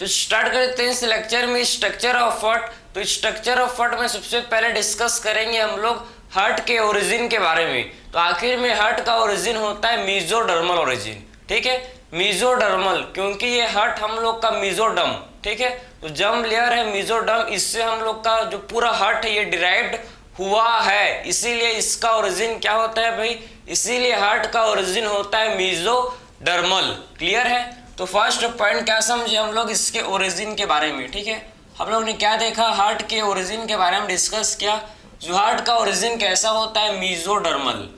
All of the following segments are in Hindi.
तो स्टार्ट करते हैं इस लेक्चर में स्ट्रक्चर ऑफ हार्ट। तो स्ट्रक्चर ऑफ हार्ट में सबसे पहले डिस्कस करेंगे हम लोग हार्ट के ओरिजिन के बारे में। तो आखिर में हार्ट का ओरिजिन होता है मेसोडर्मल ओरिजिन, ठीक है, मेसोडर्मल, क्योंकि ये हार्ट हम लोग का मेसोडर्म, ठीक है, तो जर्म लेयर है मेसोडर्म, इससे हम लोग का जो पूरा हार्ट है ये डिराइव्ड हुआ है, इसीलिए इसका ओरिजिन क्या होता है भाई, इसीलिए हार्ट का ओरिजिन होता है मेसोडर्मल। क्लियर है। तो फर्स्ट पॉइंट क्या समझे हम लोग इसके ओरिजिन के बारे में, ठीक है। हम लोग ने क्या देखा, हार्ट के ओरिजिन के बारे में डिस्कस किया। जो हार्ट का ओरिजिन कैसा होता है, मेसोडर्मल,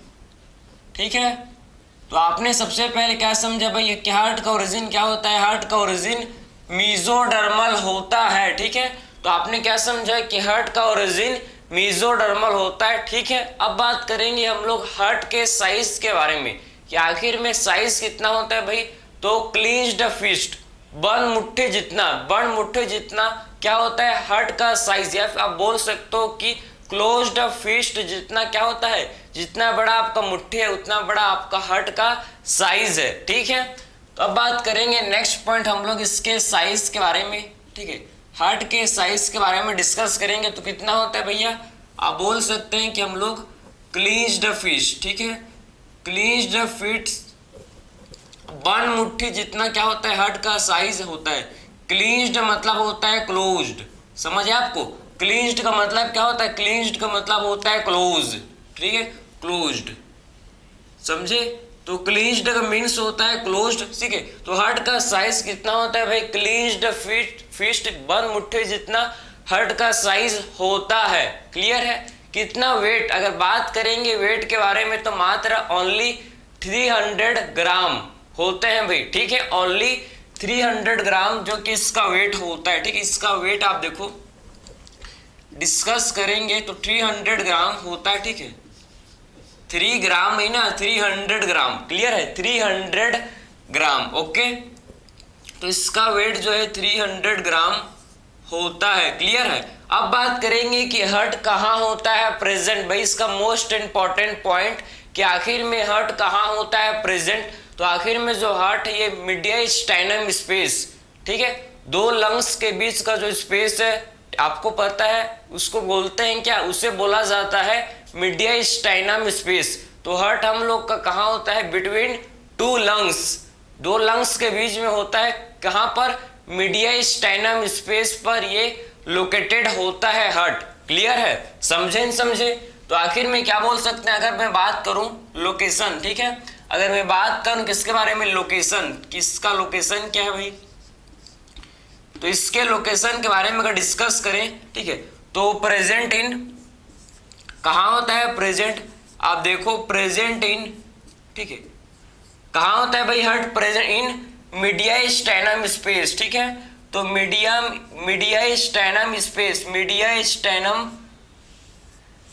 ठीक है। तो आपने सबसे पहले क्या समझा भाई कि हार्ट का ओरिजिन क्या होता है, हार्ट का ओरिजिन मेसोडर्मल होता है, ठीक है। तो आपने क्या समझा कि हार्ट का ओरिजिन मेसोडर्मल होता है, ठीक है। अब बात करेंगे हम लोग हार्ट के साइज के बारे में कि आखिर में साइज कितना होता है भाई। तो क्लींज्ड फिस्ट, बंद मुट्ठी जितना क्या होता है हार्ट का साइज, या आप बोल सकते हो कि क्लोज्ड फिस्ट जितना क्या होता है, जितना बड़ा आपका मुट्ठी है उतना बड़ा आपका हार्ट का साइज है, ठीक है। तो अब बात करेंगे नेक्स्ट पॉइंट हम लोग इसके साइज के बारे में, ठीक है। हार्ट के साइज के बारे में डिस्कस करेंगे। तो कितना होता है भैया, आप बोल सकते हैं कि हम लोग क्लींज्ड फिस्ट, ठीक है, क्लींज्ड फिस्ट, बंद मुट्ठी जितना क्या होता है हार्ट का साइज होता है। क्लींज्ड मतलब होता है क्लोज्ड, समझ है आपको। क्लींज्ड का मतलब क्या होता है, क्लींज्ड का मतलब होता है क्लोज, ठीक है, क्लोज्ड, समझे। तो क्लींज्ड का मीन्स होता है क्लोज्ड, ठीक है। तो हार्ट का साइज कितना होता है भाई, क्लींज्ड फिस्ट, बंद मुट्ठी जितना हार्ट का साइज होता है। क्लियर है। कितना वेट, अगर बात करेंगे वेट के बारे में, तो मात्र ओनली 300 ग्राम होते हैं भाई, ठीक है, ओनली 300 ग्राम जो कि इसका वेट होता है, ठीक है। इसका वेट आप देखो डिस्कस करेंगे तो 300 ग्राम होता है, ठीक है, 3 ग्राम ही ना, 300 ग्राम, क्लियर है, 300 ग्राम, ओके। तो इसका वेट जो है 300 ग्राम होता है, क्लियर है। अब बात करेंगे कि हार्ट कहाँ होता है प्रेजेंट, भाई इसका मोस्ट इंपॉर्टेंट पॉइंट कि आखिर में हार्ट कहाँ होता है प्रेजेंट। तो आखिर में जो हार्ट है ये मीडियास्टाइनम स्पेस, ठीक है, दो लंग्स के बीच का जो स्पेस है आपको पता है उसको बोलते हैं क्या, उसे बोला जाता है मीडियास्टाइनम स्पेस। तो हार्ट हम लोग का कहाँ होता है, बिटवीन टू लंग्स, दो लंग्स के बीच में होता है, कहाँ पर, मीडियास्टाइनम स्पेस पर ये लोकेटेड होता है हार्ट। क्लियर है, समझे न समझे। तो आखिर में क्या बोल सकते हैं, अगर मैं बात करूं लोकेशन, ठीक है, अगर मैं बात करूं किसके बारे में, लोकेशन, किसका लोकेशन क्या है भाई, तो इसके लोकेशन के बारे में अगर डिस्कस करें, ठीक है, तो प्रेजेंट इन, कहाँ होता है प्रेजेंट, आप देखो प्रेजेंट इन, ठीक है, कहाँ होता है भाई हार्ट, प्रेजेंट इन मीडियास्टाइनम स्पेस, ठीक है। तो मीडियास्टाइनम स्पेस,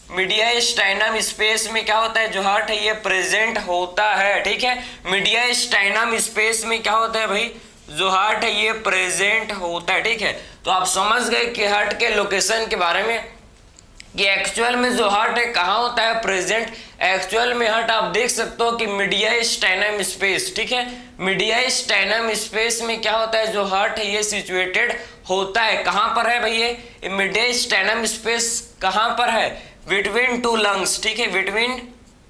मीडियास्टाइनम स्पेस में क्या होता है, जो हार्ट है ये प्रेजेंट होता है, ठीक है। मीडियास्टाइनम स्पेस में क्या होता है भाई, जो हार्ट है ये प्रेजेंट होता है, ठीक है। तो आप समझ गए कि हार्ट के लोकेशन के बारे में कि एक्चुअल में जो हार्ट है कहाँ होता है प्रेजेंट। एक्चुअल में हार्ट आप देख सकते हो कि मीडियास्टाइनम स्पेस, ठीक है, मीडियास्टाइनम स्पेस में क्या होता है, जो हार्ट है ये सिचुएटेड होता है, कहाँ पर है भाई ये मीडियास्टाइनम स्पेस कहाँ पर है, बिटवीन टू लंग्स, ठीक है, बिटवीन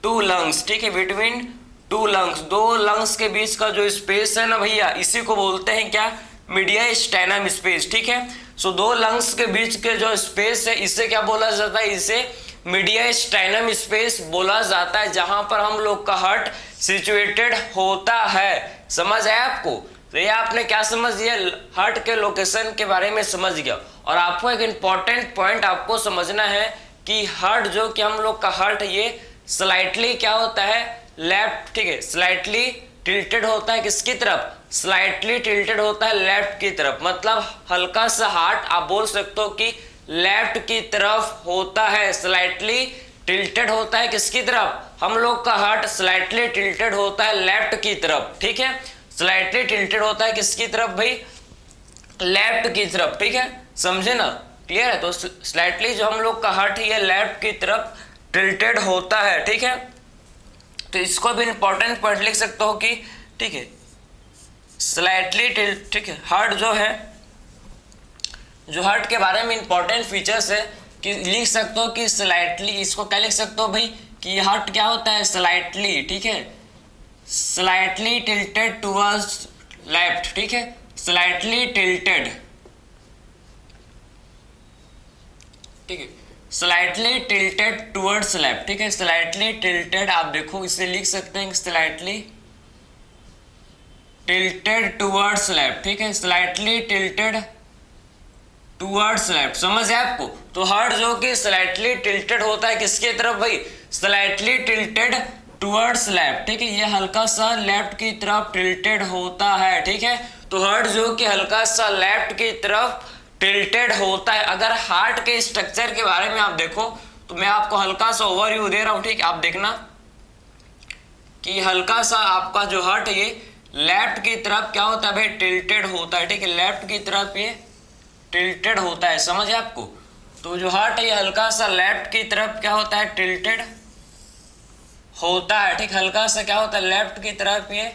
टू लंग्स, ठीक है, बिटवीन टू लंग्स, दो लंग्स के बीच का जो स्पेस है ना भैया, इसी को बोलते हैं क्या, मीडियास्टाइनम स्पेस, ठीक है। सो दो लंग्स के बीच के जो स्पेस है इसे क्या बोला जाता है, इसे मीडियास्टाइनम स्पेस बोला जाता है, जहां पर हम लोग का हार्ट सिचुएटेड होता है। समझ आया आपको। तो ये आपने क्या समझ लिया, हार्ट के लोकेशन के बारे में समझ गया। और आपको एक इंपॉर्टेंट पॉइंट आपको समझना है कि हार्ट जो कि हम लोग का हार्ट ये स्लाइटली क्या होता है, लेफ्ट, ठीक है, स्लाइटली टिल्टेड होता है, किसकी तरफ, स्लाइटली टिल्टेड होता है लेफ्ट की तरफ, मतलब हल्का सा हार्ट आप बोल सकते हो कि लेफ्ट की तरफ होता है, स्लाइटली टिल्टेड होता है किसकी तरफ, हम लोग का हार्ट स्लाइटली टिल्टेड होता है लेफ्ट की तरफ, ठीक है, स्लाइटली टिल्टेड होता है किसकी तरफ भाई, लेफ्ट की तरफ, ठीक है, समझे ना, क्लियर है। तो स्लाइटली जो हम लोग का हार्ट है ये लेफ्ट की तरफ टिल्टेड होता है, ठीक है। तो इसको भी इंपॉर्टेंट पॉइंट लिख सकते हो कि, ठीक है, स्लाइटली टिल्ट, ठीक है, हार्ट जो है जो हार्ट के बारे में इंपॉर्टेंट फीचर्स है कि लिख सकते हो कि स्लाइटली, इसको क्या लिख सकते हो भाई कि हार्ट क्या होता है, स्लाइटली, ठीक है, स्लाइटली टिल्टेड टुवर्ड्स लेफ्ट, ठीक है, स्लाइटली टिल्टेड, ठीक है, स्लाइटली टिल्टेड टुवर्ड्स लेफ्ट, ठीक है, स्लाइटली टिल्टेड, आप देखो इसे लिख सकते हैं स्लाइटली टिल्टेड टुवर्ड्स लेफ्ट, ठीक है, स्लाइटली टिल्टेड टुवर्ड्स लेफ्ट, समझ है आपको। तो हार्ट जो कि स्लाइटली टिल्टेड होता है किसके तरफ भाई, स्लाइटली टिल्टेड टुवर्ड्स लेफ्ट, ठीक है, ये हल्का सा लेफ्ट की तरफ टिल्टेड होता है, ठीक है। तो हार्ट जो कि हल्का सा लेफ्ट की तरफ टिल्टेड होता है। अगर हार्ट के स्ट्रक्चर के बारे में आप देखो तो मैं आपको हल्का सा ओवरव्यू दे रहा हूं, ठीक है, आप देखना कि हल्का सा आपका जो हार्ट है ये लेफ्ट की तरफ क्या होता है भाई, टिल्टेड होता है, ठीक है, लेफ्ट की तरफ ये टिल्टेड होता है, समझ है आपको। तो जो हार्ट है ये हल्का सा लेफ्ट की तरफ क्या होता है, टिल्टेड होता है, ठीक, हल्का सा क्या होता है, लेफ्ट की तरफ ये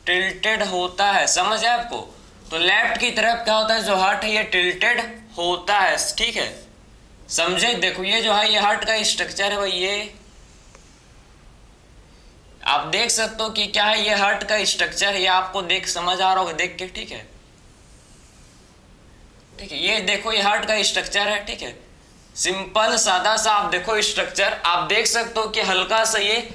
टिल्टेड होता है, समझ है आपको। तो लेफ्ट की तरफ क्या होता है, जो हार्ट है ये टिल्टेड होता है, ठीक है, समझे। देखो ये जो है ये हार्ट का स्ट्रक्चर है भाई, ये आप देख सकते हो कि क्या है, ये हार्ट का स्ट्रक्चर है, ये आपको देख समझ आ रहा होगा देख के, ठीक है, ठीक है, ये देखो ये हार्ट का स्ट्रक्चर है, ठीक है, सिंपल सादा सा आप देखो स्ट्रक्चर, आप देख सकते हो कि हल्का सा ये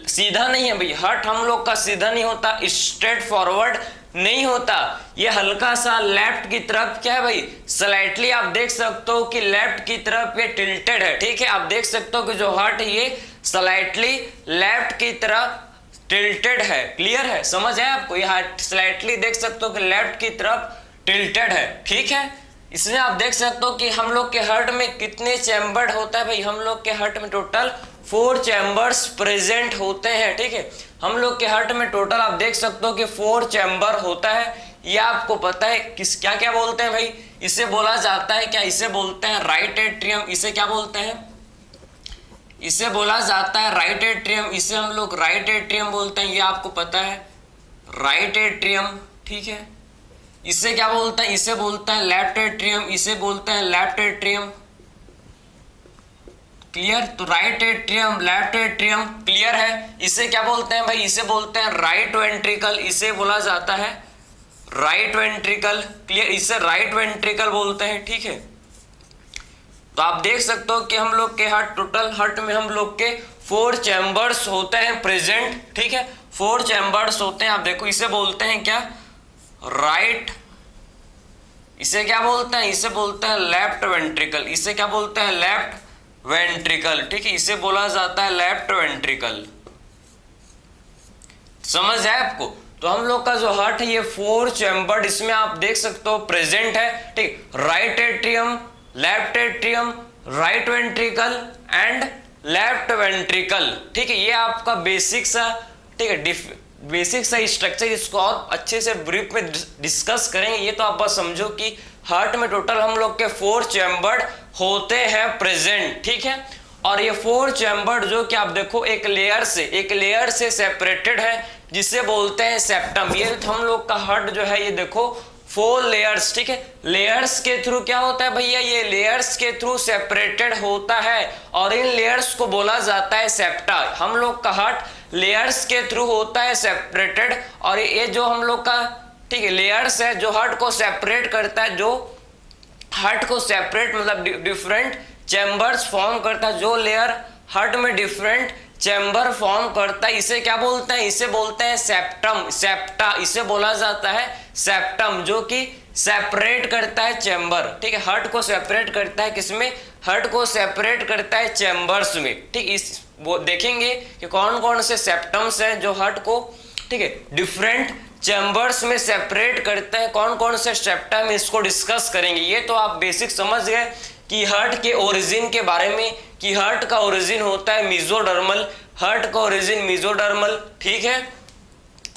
सीधा नहीं है भाई, हार्ट हम लोग का सीधा नहीं होता, स्ट्रेट फॉरवर्ड नहीं होता, ये हल्का सा लेफ्ट की तरफ क्या है भाई, स्लाइटली आप देख सकते हो कि लेफ्ट की तरफ ये टिल्टेड है, ठीक है, आप देख सकते हो कि जो हार्ट है ये स्लाइटली लेफ्ट की तरफ टिल्टेड है, क्लियर है, समझ है आपको। ये हार्ट स्लाइटली देख सकते हो कि लेफ्ट की तरफ टिल्टेड है, ठीक है। इसमें आप देख सकते हो कि हम लोग के हार्ट में कितने चैम्बर होता है भाई, हम लोग के हार्ट में टोटल 4 चैम्बर्स प्रेजेंट होते हैं, ठीक है, हम लोग के हार्ट में टोटल आप देख सकते हो कि 4 चैम्बर होता है। ये आपको पता है किस क्या क्या बोलते हैं भाई, इसे बोला जाता है क्या, इसे बोलते हैं राइट एट्रियम, इसे क्या बोलते हैं, इसे बोला जाता है राइट एट्रियम, इसे हम लोग राइट एट्रियम बोलते हैं, ये आपको पता है राइट एट्रियम, ठीक है। इसे क्या बोलते हैं, इसे बोलते हैं लेफ्ट एट्रियम, इसे बोलते हैं लेफ्ट एट्रियम, क्लियर। तो right atrium left atrium clear है। इसे क्या बोलते हैं भाई, इसे बोलते हैं राइट वेंट्रिकल, इसे बोला जाता है राइट वेंट्रिकल, क्लियर, इसे राइट वेंट्रिकल बोलते हैं, ठीक है। तो आप देख सकते हो कि हम लोग के हार्ट टोटल हार्ट में हम लोग के 4 चैम्बर्स होते हैं प्रेजेंट, ठीक है, 4 चैम्बर्स होते हैं। आप देखो इसे बोलते हैं क्या, राइट, इसे क्या बोलते हैं, इसे बोलते हैं लेफ्ट वेंट्रिकल, इसे क्या बोलते हैं लेफ्ट वेंट्रिकल, ठीक है, इसे बोला जाता है लेफ्ट वेंट्रिकल, समझ है आपको। तो हम लोग का जो हार्ट है ये 4 चैम्बर्ड, इसमें आप देख सकते हो प्रेजेंट है, ठीक, right atrium left atrium right ventricle and left ventricle, ठीक है। ये आपका बेसिक सा, ठीक है, बेसिक सा स्ट्रक्चर, इसको और अच्छे से ब्रीफ में डिस्कस करेंगे। ये तो आप बस समझो कि हार्ट में टोटल हम लोग के 4 चैम्बर्ड होते हैं प्रेजेंट, ठीक है। और ये 4 चैम्बर्ड जो कि आप देखो एक लेयर से सेपरेटेड है, जिसे बोलते हैं सेप्टम। ये हम लोग का हार्ट जो है ये देखो 4 लेयर्स, ठीक है, लेयर्स के थ्रू क्या होता है भैया, ये लेयर्स के थ्रू सेपरेटेड होता है और इन लेयर्स को बोला जाता है सेप्टा। हम लोग का हार्ट लेयर्स के थ्रू होता है सेपरेटेड, और ये जो हम लोग का, ठीक है, लेयर्स है जो हार्ट को सेपरेट करता है, जो हार्ट को सेपरेट मतलब डिफरेंट चैम्बर्स फॉर्म करता है, जो लेयर हार्ट में डिफरेंट चैम्बर फॉर्म करता है, इसे क्या बोलते हैं, इसे बोलते हैं सेप्टम, सेप्टा, इसे बोला जाता है सेप्टम, जो कि सेपरेट करता है चैम्बर, ठीक है, हार्ट को सेपरेट करता है, किसमें, हार्ट को सेपरेट करता है चैम्बर्स में, ठीक। इस वो देखेंगे कि कौन कौन से सेप्टम्स हैं जो हार्ट को, ठीक है, डिफरेंट चैम्बर्स में सेपरेट करते हैं, कौन कौन से सेप्टम, इसको डिस्कस करेंगे। ये तो आप बेसिक समझ गए कि हार्ट के ओरिजिन के बारे में, कि हार्ट का ओरिजिन होता है मेसोडर्मल, हार्ट का ओरिजिन मेसोडर्मल, ठीक है।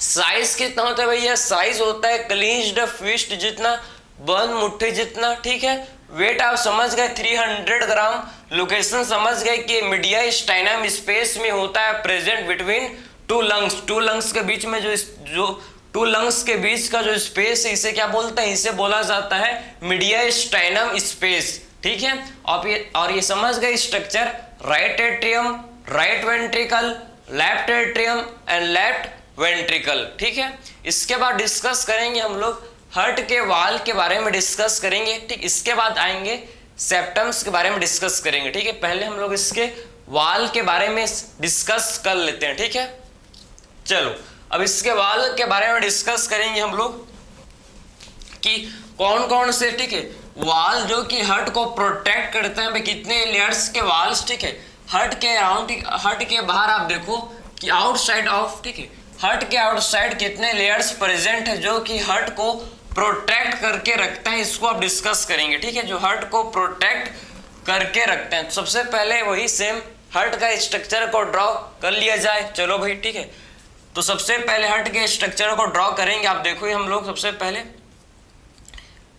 साइज कितना होता है भैया, साइज होता है क्लिंच्ड फिस्ट जितना, बंद मुट्ठी जितना, ठीक है। वेट आप समझ गए 300 ग्राम। लोकेशन समझ गए कि मीडिया स्टाइनम स्पेस में होता है, प्रेजेंट बिटवीन 2 लंग्स, 2 लंग्स के बीच में जो टू लंग्स के बीच का जो स्पेस है इसे क्या बोलते हैं, इसे बोला जाता है मीडियस्टाइनम स्पेस। ठीक है, और ये समझ गए structure, right atrium, right ventricle, left atrium and left ventricle. ठीक है, इसके बाद डिस्कस करेंगे हम लोग हार्ट के वाल के बारे में डिस्कस करेंगे। ठीक, इसके बाद आएंगे सेप्टम्स के बारे में डिस्कस करेंगे। ठीक है, पहले हम लोग इसके वाल के बारे में डिस्कस कर लेते हैं। ठीक है, चलो अब इसके वाल के बारे में डिस्कस करेंगे हम लोग कि कौन कौन से, ठीक है, वाल जो कि हार्ट को प्रोटेक्ट करते हैं, कितने लेयर्स के वाल्स। ठीक है, हार्ट के अराउंड, हार्ट के बाहर आप देखो कि आउटसाइड ऑफ, ठीक है, हार्ट के आउटसाइड कितने लेयर्स प्रेजेंट है जो कि हार्ट को प्रोटेक्ट करके रखते हैं, इसको आप डिस्कस करेंगे। ठीक है, जो हार्ट को प्रोटेक्ट करके रखते हैं। सबसे पहले वही सेम हार्ट का स्ट्रक्चर को ड्रॉ कर लिया जाए। चलो भाई, ठीक है, तो सबसे पहले हार्ट के स्ट्रक्चर को ड्रॉ करेंगे। आप देखो हम लोग सबसे पहले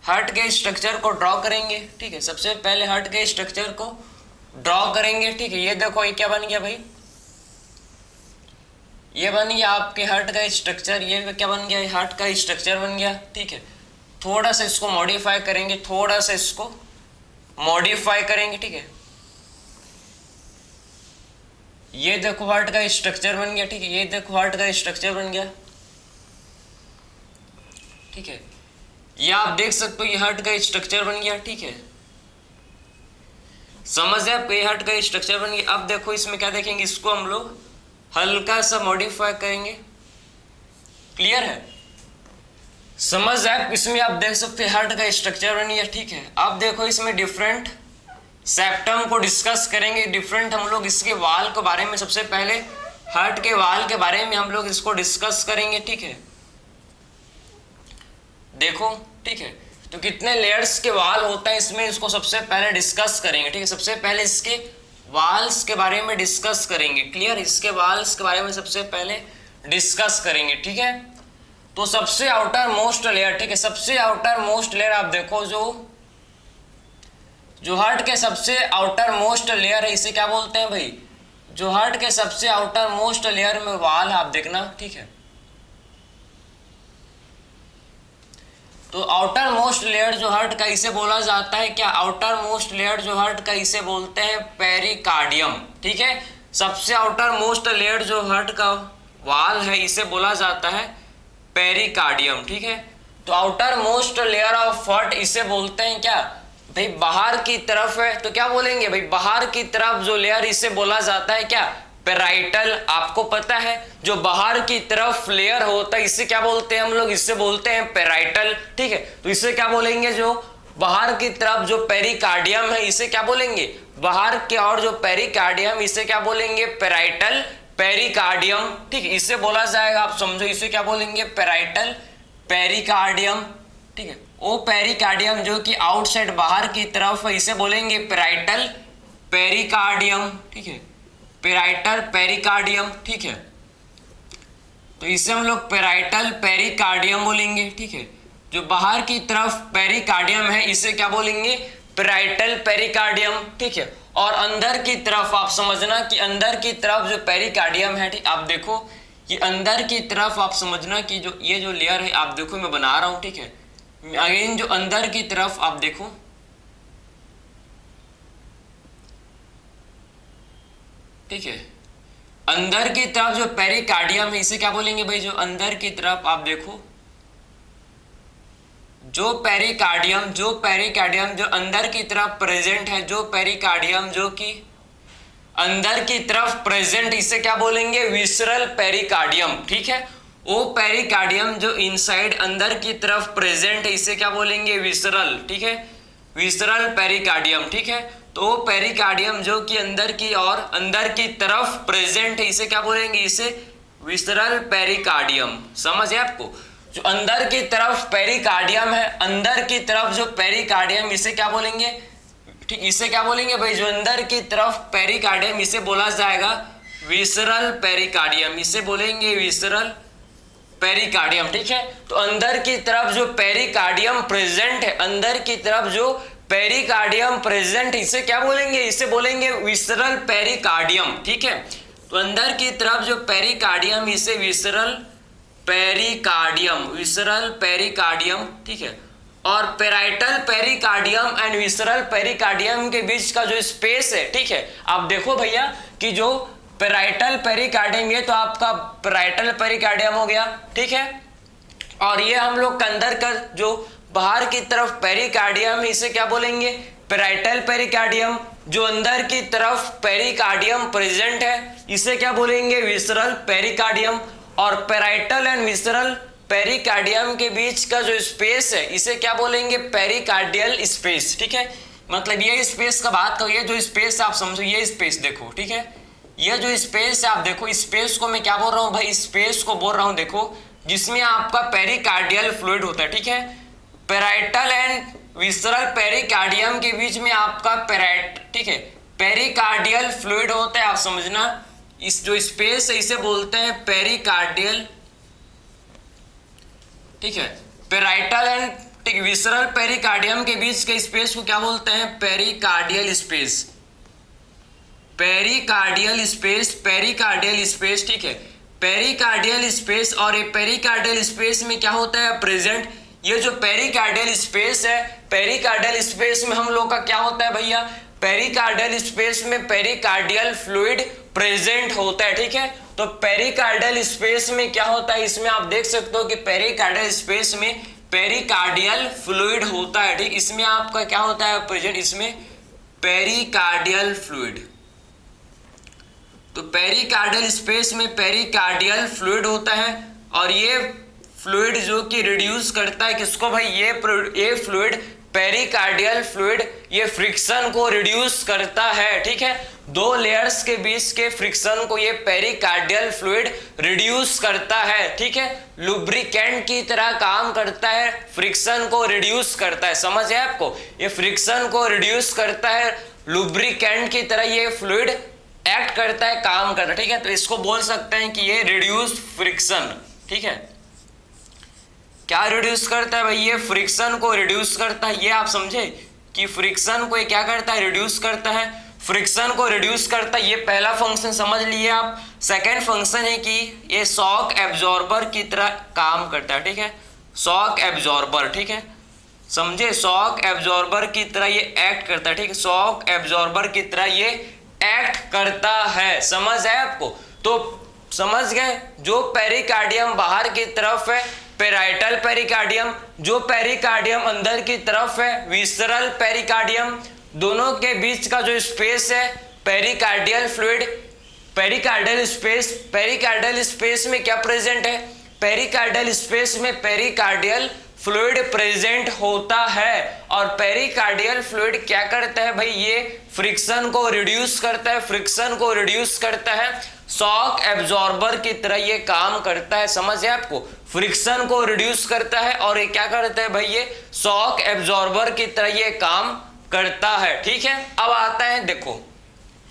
हार्ट के स्ट्रक्चर को ड्रॉ करेंगे। ठीक है, सबसे पहले हार्ट के स्ट्रक्चर को ड्रॉ करेंगे। ठीक है, ये देखो ये क्या बन गया भाई, ये बन गया आपके हार्ट का स्ट्रक्चर। ये क्या बन गया, हार्ट का स्ट्रक्चर बन गया। ठीक है, थोड़ा सा इसको मॉडिफाई करेंगे, थोड़ा सा इसको मॉडिफाई करेंगे। ठीक है, ये देखो हार्ट का स्ट्रक्चर बन गया। ठीक है, ये देखो हार्ट का स्ट्रक्चर बन गया। ठीक है, ये आप देख सकते हो ये हार्ट का स्ट्रक्चर बन गया। ठीक है, समझ है आपको, ये हार्ट का स्ट्रक्चर बन गया। अब देखो इसमें क्या देखेंगे, इसको हम लोग हल्का सा मॉडिफाई करेंगे। क्लियर है, समझ है, इसमें आप देख सकते हैं हार्ट का स्ट्रक्चर बन गया। ठीक है, अब देखो इसमें डिफरेंट सेप्टम को डिस्कस करेंगे। डिफरेंट हम लोग इसके वाल के बारे में, सबसे पहले हार्ट के वाल के बारे में हम लोग इसको डिस्कस करेंगे। ठीक है, देखो, ठीक है, तो कितने लेयर्स के वाल होता है इसमें, इसको सबसे पहले डिस्कस करेंगे। ठीक है, सबसे पहले इसके वाल्स के बारे में डिस्कस करेंगे। क्लियर, इसके वाल्स के बारे में सबसे पहले डिस्कस करेंगे। ठीक है, तो सबसे आउटर मोस्ट लेयर, ठीक है, सबसे आउटर मोस्ट लेयर आप देखो, जो हार्ट के सबसे आउटर मोस्ट लेयर है इसे क्या बोलते हैं भाई, जो हार्ट के सबसे आउटर मोस्ट लेयर में वाल आप देखना। ठीक है, तो आउटर मोस्ट लेयर जो हार्ट का इसे बोला जाता है क्या, आउटर मोस्ट लेयर जो हार्ट का इसे बोलते हैं पेरिकार्डियम। ठीक है, सबसे आउटर मोस्ट लेयर जो हार्ट का वाल है इसे बोला जाता है पेरिकार्डियम। ठीक है, तो outer most layer of heart इसे बोलते हैं क्या भाई, बाहर की तरफ है, तो क्या बोलेंगे भाई, बाहर की तरफ जो लेयर इसे बोला जाता है क्या, पेराइटल। आपको पता है जो बाहर की तरफ लेयर होता है इसे क्या बोलते हैं हम लोग, इसे बोलते हैं पेराइटल। ठीक है, तो इसे क्या बोलेंगे, जो बाहर की तरफ जो पेरिकार्डियम है इसे क्या बोलेंगे, बाहर के, और जो पेरिकार्डियम इसे क्या बोलेंगे, पेराइटल पेरिकार्डियम। ठीक है, इसे बोला जाएगा, आप समझो, इसे क्या बोलेंगे, पेराइटल पेरिकार्डियम। ठीक है, वो पेरिकार्डियम जो कि आउटसाइड बाहर की तरफ है इसे बोलेंगे पेराइटल पेरिकार्डियम। ठीक है, पेराइटल पेरिकार्डियम। ठीक है, तो इसे हम लोग पेराइटल पेरिकार्डियम बोलेंगे। ठीक है, जो बाहर की तरफ पेरिकार्डियम है इसे क्या बोलेंगे, पेराइटल पेरिकार्डियम। ठीक है, और अंदर की तरफ आप समझना कि अंदर की तरफ जो पेरिकार्डियम है, ठीक, आप देखो ये अंदर की तरफ आप समझना कि जो ये जो लेयर है आप देखो मैं बना रहा हूं। ठीक है, अगेन जो अंदर की तरफ आप देखो, ठीक है, अंदर की तरफ जो पेरिकार्डियम है इसे क्या बोलेंगे भाई, जो अंदर की तरफ आप देखो, जो पेरिकार्डियम जो अंदर की तरफ प्रेजेंट है, जो पेरिकार्डियम जो कि अंदर की तरफ प्रेजेंट इसे क्या बोलेंगे, विसरल पेरिकार्डियम। ठीक है, वो पेरिकार्डियम जो इनसाइड अंदर की तरफ प्रेजेंट है इसे क्या बोलेंगे, विसरल। ठीक है, विसरल पेरिकार्डियम। ठीक है, तो पेरिकार्डियम जो कि अंदर की और अंदर की तरफ प्रेजेंट है इसे क्या बोलेंगे, इसे विसरल पेरिकार्डियम। समझ है आपको, जो अंदर की तरफ पेरिकार्डियम है, अंदर की तरफ जो पेरिकार्डियम इसे क्या बोलेंगे, ठीक, इसे क्या बोलेंगे भाई, जो अंदर की तरफ पेरिकार्डियम इसे बोला जाएगा विसरल पेरिकार्डियम, इसे बोलेंगे विसरल पेरिकार्डियम। ठीक है, तो अंदर की तरफ जो पेरिकार्डियम प्रेजेंट है, अंदर की तरफ जो पेरिकार्डियम प्रेजेंट इसे क्या बोलेंगे, इसे बोलेंगे विसरल पेरिकार्डियम। ठीक है, तो अंदर की तरफ जो पेरिकार्डियम इसे विसरल पेरिकार्डियम, विसरल पेरिकार्डियम, ठीक है। और parietal pericardium and visceral pericardium के बीच का जो स्पेस है, ठीक है, आप देखो भैया कि जो पेराइटल पेरिकार्डियम, ये तो आपका पेराइटल पेरिकार्डियम हो गया, ठीक है। और ये हम लोग के अंदर का जो बाहर की तरफ पेरिकार्डियम, इसे क्या बोलेंगे, पेराइटल पेरिकार्डियम। जो अंदर की तरफ पेरिकार्डियम प्रेजेंट है, इसे क्या बोलेंगे, विसरल पेरिकार्डियम। और पेराइटल एंड विसरल पेरिकार्डियम के बीच का जो स्पेस है, इसे क्या बोलेंगे, पेरिकार्डियल स्पेस, ठीक है। मतलब ये स्पेस का बात करो, ये जो स्पेस आप समझो, ये स्पेस देखो, ठीक है, ये जो स्पेस है आप देखो, स्पेस को मैं क्या बोल रहा हूँ भाई, स्पेस को बोल रहा हूँ देखो, जिसमें आपका पेरिकार्डियल फ्लूइड होता है, ठीक है। पेराइटल एंड विसरल पेरिकार्डियम के बीच में आपका ठीक है, पेरिकार्डियल फ्लूइड होता है, आप समझना। इस जो स्पेस है इसे बोलते हैं पेरिकार्डियल, ठीक है। पेराइटल एंड विसरल पेरिकार्डियम के बीच के स्पेस को क्या बोलते हैं, pericardial space, pericardial space, pericardial space, ठीक है, पेरिकार्डियल स्पेस। और ये पेरिकार्डियल स्पेस में क्या होता है प्रेजेंट, ये जो पेरिकार्डियल स्पेस है, पेरिकार्डियल स्पेस में हम लोग का क्या होता है भैया, पेरिकार्डियल स्पेस में पेरिकार्डियल फ्लूइड प्रेजेंट होता है, ठीक है। तो पेरिकार्डियल स्पेस में क्या होता है, इसमें आप देख सकते हो कि पेरिकार्डियल स्पेस में पेरिकार्डियल फ्लूइड होता है, ठीक। इसमें आपका क्या होता है प्रेजेंट, इसमें पेरिकार्डियल फ्लूइड। तो पेरिकार्डियल स्पेस में पेरिकार्डियल फ्लूइड होता है। और ये फ्लूइड जो कि रिड्यूस करता है किसको भाई, ये फ्लूइड, पेरिकार्डियल फ्लूइड, ये फ्रिक्शन को रिड्यूस करता है, ठीक है। दो लेयर्स के बीच के फ्रिक्शन को ये पेरिकार्डियल फ्लूइड रिड्यूस करता है, ठीक है। लुब्रिकेंट की तरह काम करता है, फ्रिक्शन को रिड्यूस करता है, समझ है आपको, ये फ्रिक्शन को रिड्यूस करता है, लुब्रिकेंट की तरह ये फ्लूइड एक्ट करता है, काम करता है, ठीक है। तो इसको बोल सकते हैं कि ये रिड्यूस फ्रिक्शन, ठीक है। क्या रिड्यूस करता है भाई, ये फ्रिक्शन को रिड्यूस करता है, ये आप समझे कि फ्रिक्शन को ये क्या करता है, रिड्यूस करता है, फ्रिक्शन को रिड्यूस करता है। ये पहला फंक्शन समझ लिए आप। सेकेंड फंक्शन है कि ये शॉक एब्जॉर्बर की तरह काम करता है, ठीक है, शॉक एब्जॉर्बर, ठीक है, समझे, शॉक एब्जॉर्बर की तरह ये एक्ट करता है, ठीक है, शॉक एब्जॉर्बर की तरह ये एक्ट करता है, समझ है आपको। तो समझ गए, जो पेरिकार्डियम बाहर की तरफ है पेराइटल पेरिकार्डियम, जो पेरिकार्डियम अंदर की तरफ है विसरल पेरिकार्डियम, दोनों के बीच का जो स्पेस है pericardial fluid, pericardial space. Pericardial space में क्या प्रेजेंट है, पेरिकार्डियल स्पेस में पेरिकार्डियल फ्लूइड प्रेजेंट होता है। और पेरिकार्डियल फ्लूइड क्या करता है भाई, ये फ्रिक्शन को रिड्यूस करता है, फ्रिक्शन को रिड्यूस करता है, शॉक एब्जॉर्बर की तरह ये काम करता है, समझ है आपको, फ्रिक्शन को रिड्यूस करता है और ये क्या करता है भाई, ये शॉक एब्जॉर्बर की तरह ये काम करता है, ठीक है। अब आता है देखो,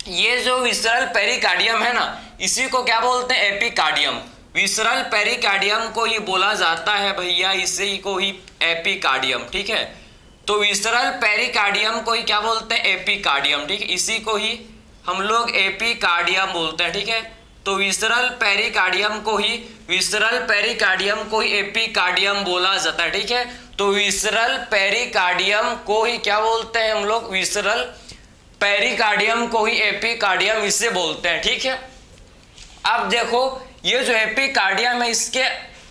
ये जो विसरल पेरिकार्डियम है ना, इसी को क्या बोलते हैं, एपिकार्डियम। विसरल पेरिकार्डियम को ही बोला जाता है भैया, इसी को ही एपिकार्डियम, ठीक है। तो विसरल पेरिकार्डियम को ही क्या बोलते हैं, एपिकार्डियम, ठीक है, इसी को ही हम लोग एपिकार्डियम बोलते हैं, ठीक है। तो विसरल पेरिकार्डियम को ही एपिकार्डियम बोला जाता है, ठीक है। तो विसरल पेरिकार्डियम को ही क्या बोलते हैं हम लोग, विसरल पेरिकार्डियम को ही एपिकार्डियम इसे बोलते हैं, ठीक है। अब देखो, ये जो एपिकार्डियम है, इसके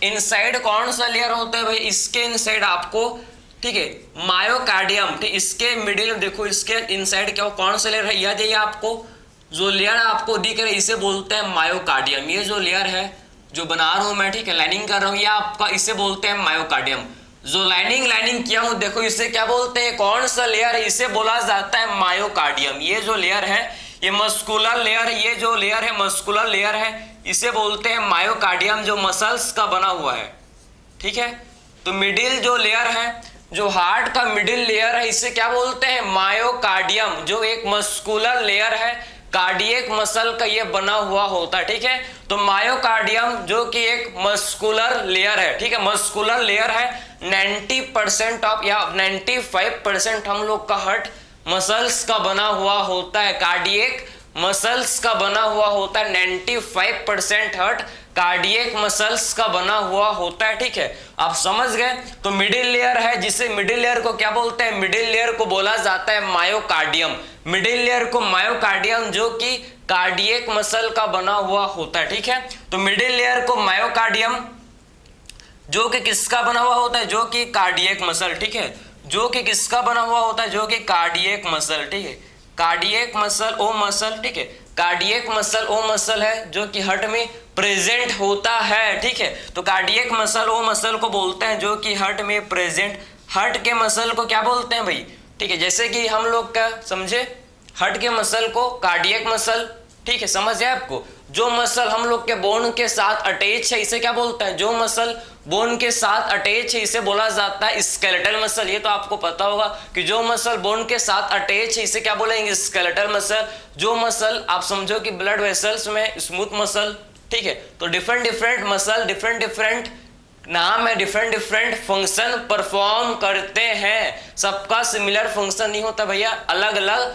इनसाइड कौन सा लेयर होता है भाई, इसके इनसाइड आपको, ठीक है, मायोकार्डियम, ठीक, इसके मिडिल देखो, इसके इनसाइड क्या कौन सा लेयर है, याद है आपको, जो लेयर आपको दिख रहा है इसे बोलते हैं मायोकार्डियम। ये जो लेयर है जो बना रहा हूं मैं, ठीक है, लाइनिंग कर रहा हूं, ये आपका इसे बोलते हैं मायोकार्डियम। जो लाइनिंग किया हूं देखो, इसे क्या बोलते हैं, कौन सा लेयर है, इसे बोला जाता है मायोकार्डियम। ये जो लेयर है ये मस्कुलर लेयर है, ये जो लेयर है मस्कुलर लेयर है, इसे बोलते हैं मायोकार्डियम, जो मसल्स का बना हुआ है, ठीक है। तो मिडिल जो लेयर है, जो हार्ट का मिडिल लेयर है, इसे क्या बोलते हैं, मायोकार्डियम, जो एक मस्कुलर लेयर है, कार्डियक मसल का ये बना हुआ होता है, ठीक है। तो मायोकार्डियम जो कि एक मस्कुलर लेयर है, ठीक है, मस्कुलर लेयर है, 90% ऑफ या 95% हम लोग का हार्ट मसल्स का बना हुआ होता है, कार्डियक मसल्स का बना हुआ होता है। 95% हार्ट कार्डियक मसल्स का बना हुआ होता है, ठीक है, आप समझ गए। तो मिडिल लेयर है, जिसे मिडिल लेयर को क्या बोलते हैं, मिडिल लेयर को बोला जाता है मायोकार्डियम। मिडिल लेयर को मायोकार्डियम, जो कि कार्डियक मसल का बना हुआ होता है, ठीक है। तो मिडिल लेयर को मायोकार्डियम, जो कि किसका बना हुआ होता है, जो कि कार्डियक मसल, ठीक है, जो कि किसका बना हुआ होता है, जो कि कार्डियक मसल, ठीक है, कार्डियक मसल ओ मसल, ठीक है, कार्डियक मसल ओ मसल है जो कि हार्ट में प्रेजेंट होता है, ठीक है। तो कार्डियक मसल ओ मसल को बोलते हैं जो कि हार्ट में प्रेजेंट, हार्ट के मसल को क्या बोलते हैं भाई, ठीक है, जैसे कि हम लोग का समझे, हार्ट के मसल को कार्डियक मसल, ठीक है, समझ है आपको। जो मसल हम लोग के बोन के साथ अटैच है इसे क्या बोलता है, जो मसल बोन के साथ अटैच है इसे बोला जाता है स्केलेटल मसल। ये तो आपको पता होगा कि जो मसल बोन के साथ अटैच है इसे क्या बोलेंगे, स्केलेटल मसल। जो मसल आप समझो कि ब्लड वेसल्स में स्मूथ मसल, ठीक है। तो different different muscle, different different नाम है, डिफरेंट डिफरेंट फंक्शन परफॉर्म करते हैं। सबका सिमिलर फंक्शन नहीं होता भैया, अलग अलग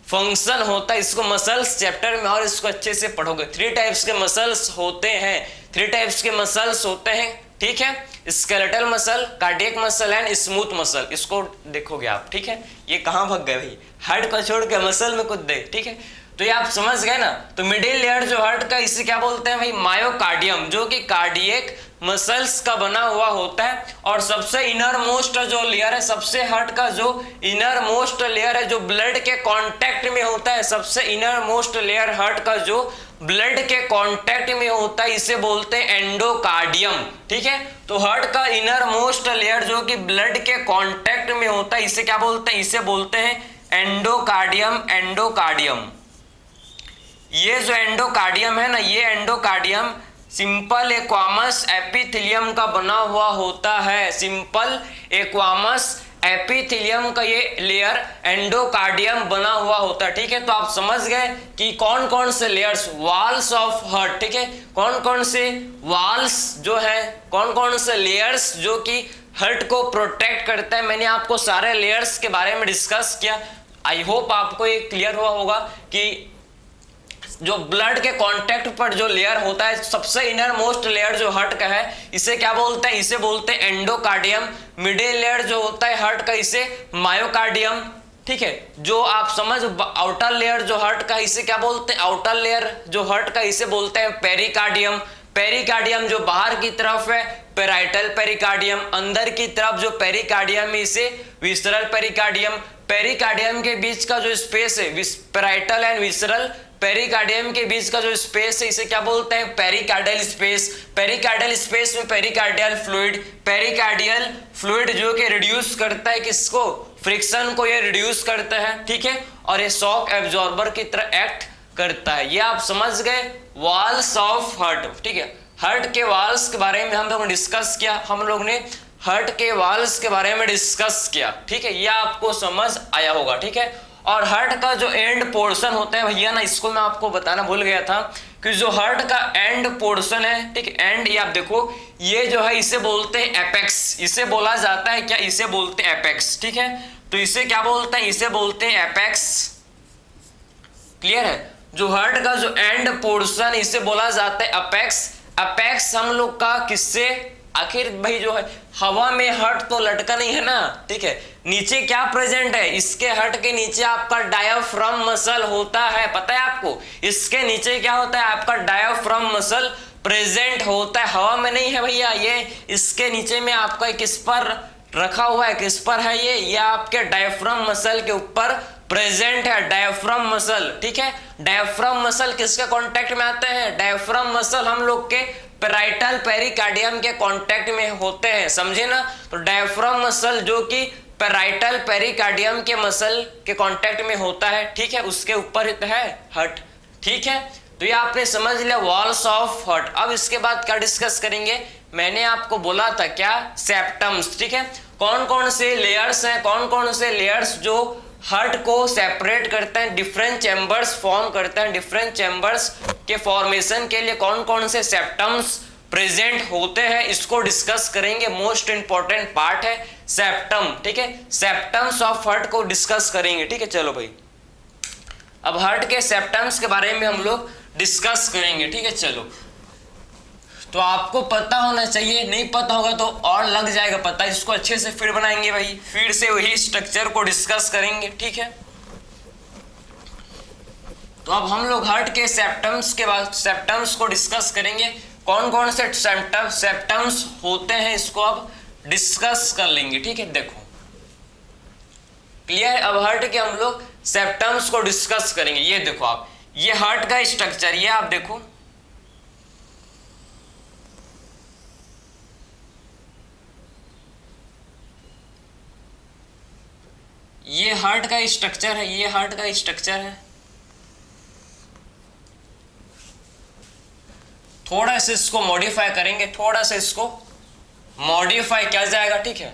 फंक्शन होता है। इसको मसल्स चैप्टर में और इसको अच्छे से पढ़ोगे। 3 टाइप्स के मसल्स होते हैं, 3 टाइप्स के मसल्स होते हैं, ठीक है, skeletal muscle, cardiac muscle and smooth muscle. इसको देखोगे आप, ठीक है। ये कहाँ भाग गए भाई, हार्ट को छोड़ के मसल में कूद गए, ठीक है। तो ये आप समझ गए ना। तो मिडिल लेयर जो हार्ट का, इसे क्या बोलते हैं भाई, मायोकार्डियम, जो कि कार्डियक मसल्स का बना हुआ होता है। और सबसे इनर मोस्ट जो लेयर है, सबसे हार्ट का जो इनर मोस्ट लेयर है, जो ब्लड के कांटेक्ट में होता है, सबसे इनर मोस्ट लेयर हार्ट का जो ब्लड के कांटेक्ट में होता है, इसे बोलते हैं एंडोकार्डियम, ठीक है। तो हार्ट का इनर मोस्ट लेयर जो कि ब्लड के कांटेक्ट में होता है, इसे क्या बोलते हैं, इसे बोलते हैं एंडोकार्डियम। एंडोकार्डियम, ये जो एंडोकार्डियम है ना, ये एंडोकार्डियम सिंपल एक्वामस एपिथेलियम का बना हुआ होता है। सिंपल एक्वामस एपिथेलियम का ये लेयर एंडोकार्डियम बना हुआ होता है, ठीक है। तो आप समझ गए कि कौन कौन से लेयर्स, वॉल्स ऑफ हार्ट, ठीक है, कौन कौन से वॉल्स जो है, कौन कौन से लेयर्स जो कि हार्ट को प्रोटेक्ट करता है। मैंने आपको सारे लेयर्स के बारे में डिस्कस किया। आई होप आपको ये क्लियर हुआ होगा कि जो ब्लड के कांटेक्ट पर जो लेयर होता है, सबसे इनर मोस्ट लेयर जो हार्ट का है, इसे क्या बोलते हैं, इसे बोलते हैं एंडोकार्डियम। मिडिल लेयर जो होता है हार्ट का, इसे मायोकार्डियम, ठीक है। जो आप समझ, आउटर लेयर जो हार्ट का, इसे क्या बोलते हैं, आउटर लेयर जो हार्ट का, इसे बोलते हैं पेरिकार्डियम। पेरिकार्डियम जो बाहर की तरफ है, पेराइटल पेरिकार्डियम। अंदर की तरफ जो पेरिकार्डियम है, इसे विसरल पेरिकार्डियम। पेरिकार्डियम के बीच का जो स्पेस है, पेराइटल एंड विसरल पेरिकार्डियम के बीच का जो स्पेस है, इसे क्या बोलते हैं, पेरिकार्डियल स्पेस। पेरिकार्डियल स्पेस में पेरिकार्डियल फ्लूइड, पेरिकार्डियल फ्लूइड जो कि रिड्यूस करता है किसको, फ्रिक्शन को, ये रिड्यूस करता है, ठीक है। और ये शॉक एब्जॉर्बर की तरह एक्ट करता है। ये आप समझ गए वॉल्स ऑफ हार्ट, ठीक है। हार्ट के वॉल्स के बारे में हम लोग ने डिस्कस किया, हम लोग ने हार्ट के वॉल्स के बारे में डिस्कस किया, ठीक है। ये आपको समझ आया होगा, ठीक है। और हार्ट का जो एंड पोर्शन होता है भैया ना, इसको मैं आपको बताना भूल गया था कि जो हार्ट का एंड पोर्शन है, ठीक है, एंड, ये आप देखो, ये जो है इसे बोलते हैं एपेक्स। इसे बोला जाता है क्या, इसे बोलते हैं एपेक्स, ठीक है। तो इसे क्या बोलते हैं, इसे बोलते हैं एपेक्स। क्लियर है। जो हार्ट का जो एंड पोर्शन, इसे बोला जाता है अपेक्स। अपेक्स हम लोग का किससे, आखिर भाई जो है हवा में हार्ट तो लटका नहीं है ना, ठीक है। नीचे क्या प्रेजेंट है, इसके हार्ट के नीचे आपका डायाफ्राम मसल होता है, पता है आपको। इसके नीचे क्या होता है, आपका डायाफ्राम मसल प्रेजेंट होता है, हवा में नहीं है भैया। ये इसके नीचे में आपका किस पर रखा हुआ है, किस पर है ये आपके डायाफ्राम मसल के ऊपर प्रेजेंट है, डायाफ्राम मसल, ठीक है। डायाफ्राम मसल किसके कांटेक्ट में आते हैं, डायाफ्राम मसल हम लोग के पेराइटल पेरिकार्डियम के कांटेक्ट में होते हैं, समझे ना। तो डायाफ्राम मसल जो कि पेराइटल पेरिकार्डियम के मसल के कांटेक्ट में होता है, ठीक है, उसके ऊपर है हार्ट, ठीक है। तो ये आपने समझ लिया वॉल्स ऑफ हार्ट। अब इसके बाद क्या डिस्कस करेंगे, मैंने आपको बोला था क्या, सेप्टम्स, ठीक है। कौन कौन से लेयर्स हैं, कौन कौन से लेयर्स जो हार्ट को सेपरेट करते हैं, डिफरेंट चैम्बर्स फॉर्म करते हैं। डिफरेंट चैम्बर्स के फॉर्मेशन के लिए कौन कौन से सेप्टम्स प्रेजेंट होते हैं, इसको डिस्कस करेंगे। मोस्ट इंपॉर्टेंट पार्ट है सेप्टम, ठीक है। सेप्टम्स ऑफ हार्ट को डिस्कस करेंगे, ठीक है। चलो भाई, अब हार्ट के सेप्टम्स के बारे में हम लोग डिस्कस करेंगे, ठीक है। चलो, तो आपको पता होना चाहिए, नहीं पता होगा तो और लग जाएगा पता। इसको अच्छे से फिर बनाएंगे भाई, फिर से वही स्ट्रक्चर को डिस्कस करेंगे, ठीक है। तो अब हम लोग हार्ट के सेप्टम्स के बाद सेप्टम्स को डिस्कस करेंगे। कौन कौन से सेप्टम्स होते हैं इसको अब डिस्कस कर लेंगे, ठीक है। देखो क्लियर। अब हार्ट के हम लोग सेप्टम्स को डिस्कस करेंगे। ये देखो आप, ये हार्ट का स्ट्रक्चर, ये आप देखो, ये हार्ट का स्ट्रक्चर है, ये हार्ट का स्ट्रक्चर है। थोड़ा सा इसको मॉडिफाई करेंगे, थोड़ा सा इसको मॉडिफाई किया जाएगा, ठीक है।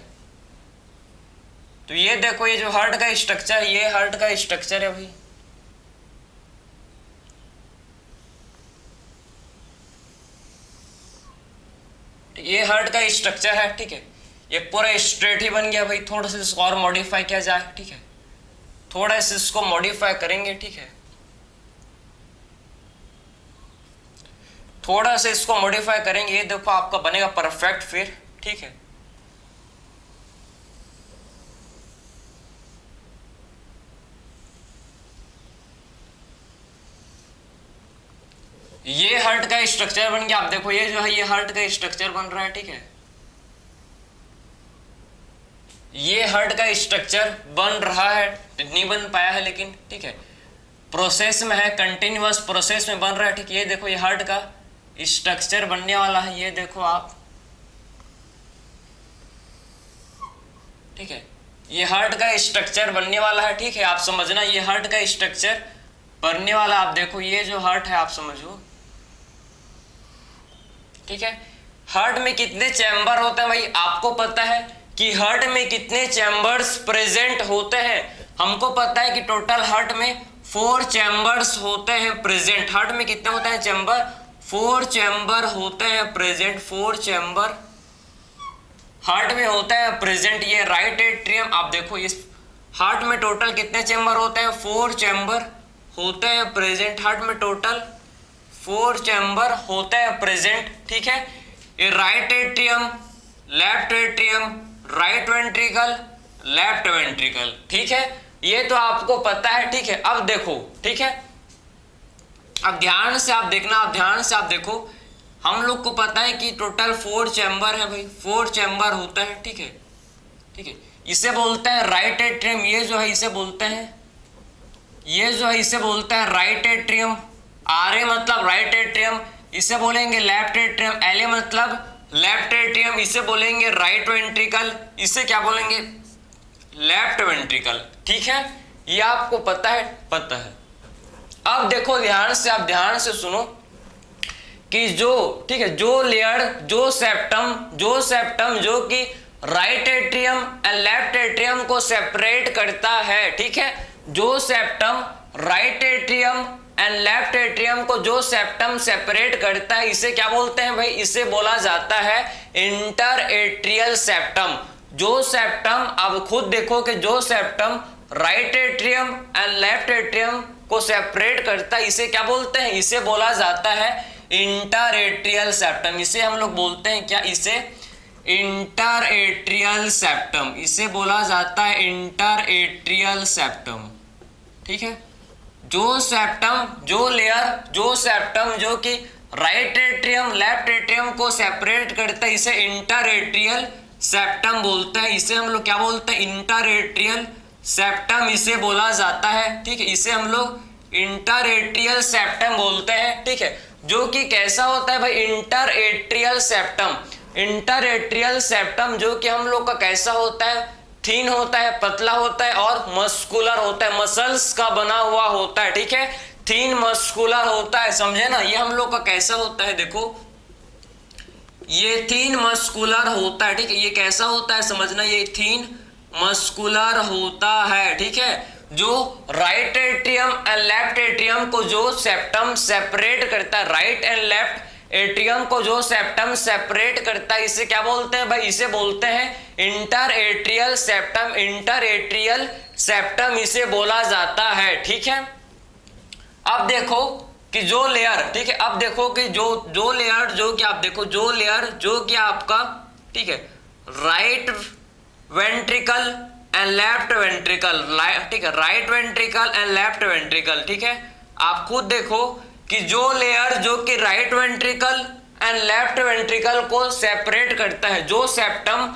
तो ये देखो, ये जो हार्ट का स्ट्रक्चर, ये हार्ट का स्ट्रक्चर है भाई। ये हार्ट का स्ट्रक्चर है, ठीक है। ये पूरा स्ट्रेट ही बन गया भाई। थोड़ा सा इसको और मॉडिफाई किया जाए, ठीक है। थोड़ा सा इसको मॉडिफाई करेंगे, ठीक है। थोड़ा सा इसको मॉडिफाई करेंगे, ये देखो आपका बनेगा परफेक्ट फिर, ठीक है। ये हार्ट का स्ट्रक्चर बन गया। आप देखो, ये जो है ये हार्ट का स्ट्रक्चर बन रहा है, ठीक है। ये हार्ट का स्ट्रक्चर बन रहा है, नहीं बन पाया है लेकिन, ठीक है, प्रोसेस में है, कंटिन्यूअस प्रोसेस में बन रहा है, ठीक है। ये देखो, ये हार्ट का स्ट्रक्चर बनने वाला है, ये देखो आप, ठीक है। ये हार्ट का स्ट्रक्चर बनने वाला है, ठीक है। आप समझना, ये हार्ट का स्ट्रक्चर बनने वाला। आप देखो, ये जो हार्ट है आप समझो, ठीक है। हार्ट में कितने चैम्बर होते हैं भाई, आपको पता है कि हार्ट में कितने चैम्बर्स प्रेजेंट होते हैं? हमको पता है कि टोटल हार्ट में 4 चैम्बर्स होते हैं प्रेजेंट। हार्ट में कितने होते हैं चैम्बर? 4 चैम्बर होते हैं प्रेजेंट। 4 चैम्बर हार्ट में होता है प्रेजेंट। ये राइट एट्रियम, आप देखो इस हार्ट में टोटल कितने चैम्बर होते हैं? 4 चैम्बर होते हैं प्रेजेंट। हार्ट में टोटल 4 चैम्बर होते हैं प्रेजेंट, ठीक है। ये right atrium, left atrium, right ventricle, left ventricle, ठीक है। ये तो आपको पता है, ठीक है। अब देखो, ठीक है, अब ध्यान से आप देखना, अब ध्यान से आप देखो, हम लोग को पता है कि टोटल 4 चैम्बर है भाई, 4 चैम्बर होता है, ठीक है, ठीक है। इसे बोलते हैं राइट एट्रियम। ये जो है इसे बोलते हैं, ये जो है इसे बोलते हैं राइट एट्रियम। आर ए मतलब राइट एट्रियम, इसे बोलेंगे लेफ्ट एट्रियम। एल ए मतलब लेफ्ट एट्रियम, इसे बोलेंगे राइट वेंट्रिकल। इसे क्या बोलेंगे? लेफ्ट वेंट्रिकल, ठीक है। ये आपको पता है, पता है। अब देखो ध्यान से, आप ध्यान से सुनो कि जो, ठीक है, जो लेयर, जो सेप्टम जो कि right atrium and left atrium को सेपरेट करता है, ठीक है। जो septum right atrium and left atrium को जो सेप्टम सेपरेट करता है, इसे क्या बोलते हैं भाई? इसे बोला जाता है इंटर एट्रियल सेप्टम। जो सेप्टम, अब खुद देखो कि जो septum right atrium and left atrium को सेपरेट करता है, इसे क्या बोलते हैं? इसे बोला जाता है इंटर एट्रियल सेप्टम। इसे हम लोग बोलते हैं क्या? इसे इंटर एट्रियल सेप्टम, इसे बोला जाता है इंटर एट्रियल सेप्टम, ठीक है। जो सेप्टम, जो लेयर, जो सेप्टम जो कि राइट एट्रियम लेफ्ट एट्रियम को सेपरेट करता है, इसे इंटर एट्रियल सेप्टम बोलते हैं। इसे हम लोग क्या बोलते हैं? इंटर एट्रियल सेप्टम इसे बोला जाता है, ठीक है। इसे हम लोग इंटर एट्रियल सेप्टम बोलते हैं, ठीक है। जो कि कैसा होता है भाई? Inter atrial septum. Inter atrial septum जो कि हम लोग का कैसा होता है? थीन होता है, पतला होता है और मस्कुलर होता है, मसल्स का बना हुआ होता है, ठीक है। थीन मस्कुलर होता है, समझे ना। ये हम लोग का कैसा होता है? देखो, ये थीन मस्कुलर होता है, ठीक है। ये कैसा होता है समझना, ये थीन मस्कुलर होता है, ठीक है। जो right atrium and left atrium को जो सेप्टम सेपरेट करता है, राइट एंड लेफ्ट एट्रियम को जो सेप्टम सेपरेट करता है, इसे क्या बोलते हैं भाई? इसे बोलते हैं inter atrial septum. Inter atrial septum इसे बोला जाता है, ठीक है। अब देखो कि जो लेयर, ठीक है, अब देखो कि जो लेयर जो कि आप देखो जो लेयर जो कि आपका, ठीक है, right ventricle and left ventricle, ठीक है, right ventricle and left ventricle, ठीक है, आप खुद देखो कि जो लेयर जो कि right ventricle and left ventricle को सेपरेट करता है, जो सेप्टम